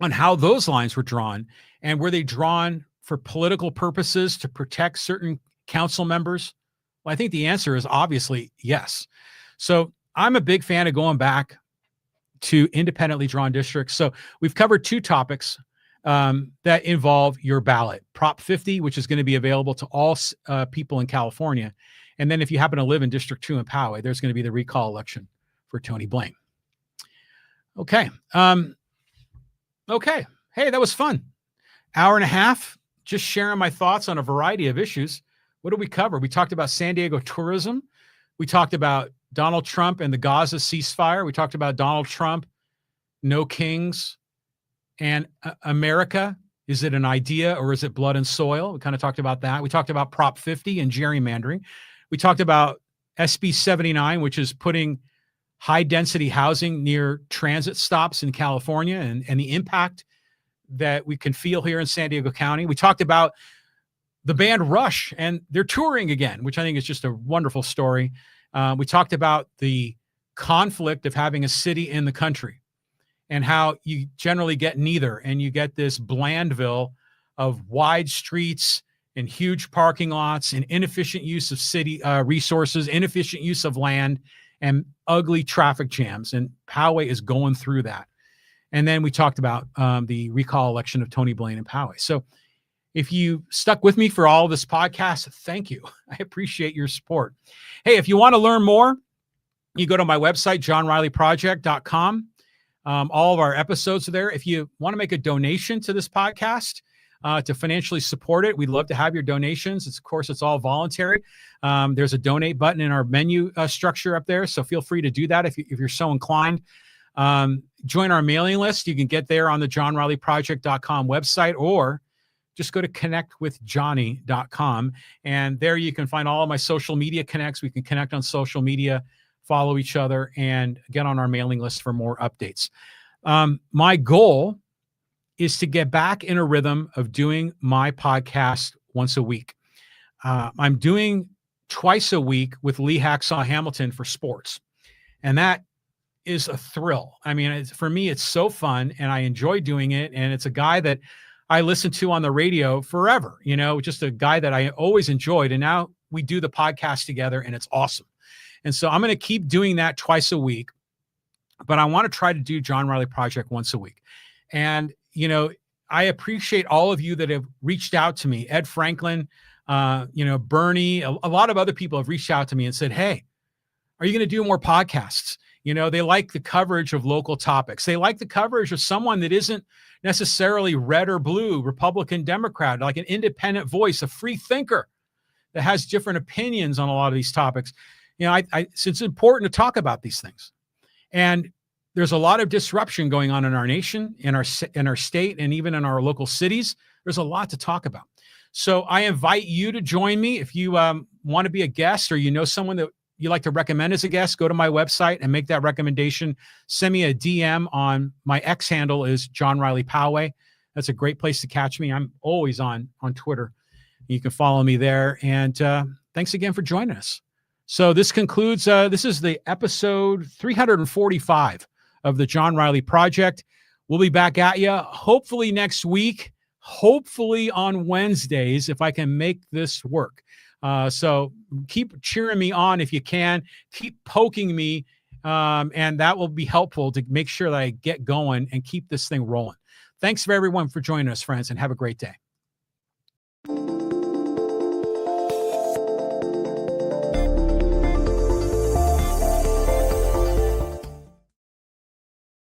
on how those lines were drawn, and were they drawn for political purposes to protect certain council members? Well, I think the answer is obviously yes. So I'm a big fan of going back to independently drawn districts. So we've covered 2 topics that involve your ballot. Prop 50, which is going to be available to all people in California. And then if you happen to live in District 2 in Poway, there's going to be the recall election for Tony Blaine. Okay. Okay. Hey, that was fun. Hour and a half, just sharing my thoughts on a variety of issues. What did we cover? We talked about San Diego tourism. We talked about Donald Trump and the Gaza ceasefire. We talked about Donald Trump, no kings, and America. Is it an idea or is it blood and soil? We kind of talked about that. We talked about Prop 50 and gerrymandering. We talked about SB79, which is putting high-density housing near transit stops in California and the impact that we can feel here in San Diego County. We talked about the band Rush, and they're touring again, which I think is just a wonderful story. We talked about the conflict of having a city in the country and how you generally get neither, and you get this Blandville of wide streets and huge parking lots and inefficient use of city resources, inefficient use of land, and ugly traffic jams. And Poway is going through that. And then we talked about the recall election of Tony Blaine in Poway. So if you stuck with me for all of this podcast, thank you. I appreciate your support. Hey, if you want to learn more, you go to my website, johnrileyproject.com. All of our episodes are there. If you want to make a donation to this podcast, to financially support it, we'd love to have your donations. Of course, it's all voluntary. There's a donate button in our menu structure up there, so feel free to do that if you're so inclined. Join our mailing list. You can get there on the johnrileyproject.com website, or just go to connectwithjohnny.com, and there you can find all of my social media connects. We can connect on social media, follow each other, and get on our mailing list for more updates. My goal is to get back in a rhythm of doing my podcast once a week. I'm doing twice a week with Lee Hacksaw Hamilton for sports, and that is a thrill. I mean, for me, it's so fun, and I enjoy doing it, and it's a guy that I listened to on the radio forever, just a guy that I always enjoyed, and now we do the podcast together, and it's awesome. And so I'm going to keep doing that twice a week. but I want to try to do John Riley Project once a week. And, you know, I appreciate all of you that have reached out to me. Ed Franklin, you know, Bernie, a lot of other people have reached out to me and said, hey, are you going to do more podcasts? You know, they like the coverage of local topics. They like the coverage of someone that isn't necessarily red or blue, Republican, Democrat, like an independent voice, a free thinker that has different opinions on a lot of these topics. You know, so it's important to talk about these things. And there's a lot of disruption going on in our nation, in our state, and even in our local cities. There's a lot to talk about. So I invite you to join me. If you want to be a guest, or you know someone that you like to recommend as a guest, go to my website and make that recommendation. Send me a DM on my X handle is John Riley Poway. That's a great place to catch me. I'm always on Twitter. You can follow me there. And thanks again for joining us. So this concludes, this is the episode 345 of the John Riley Project. We'll be back at you hopefully next week, hopefully on Wednesdays, if I can make this work. So keep cheering me on if you can. Keep poking me, and that will be helpful to make sure that I get going and keep this thing rolling. Thanks for everyone for joining us, friends, and have a great day.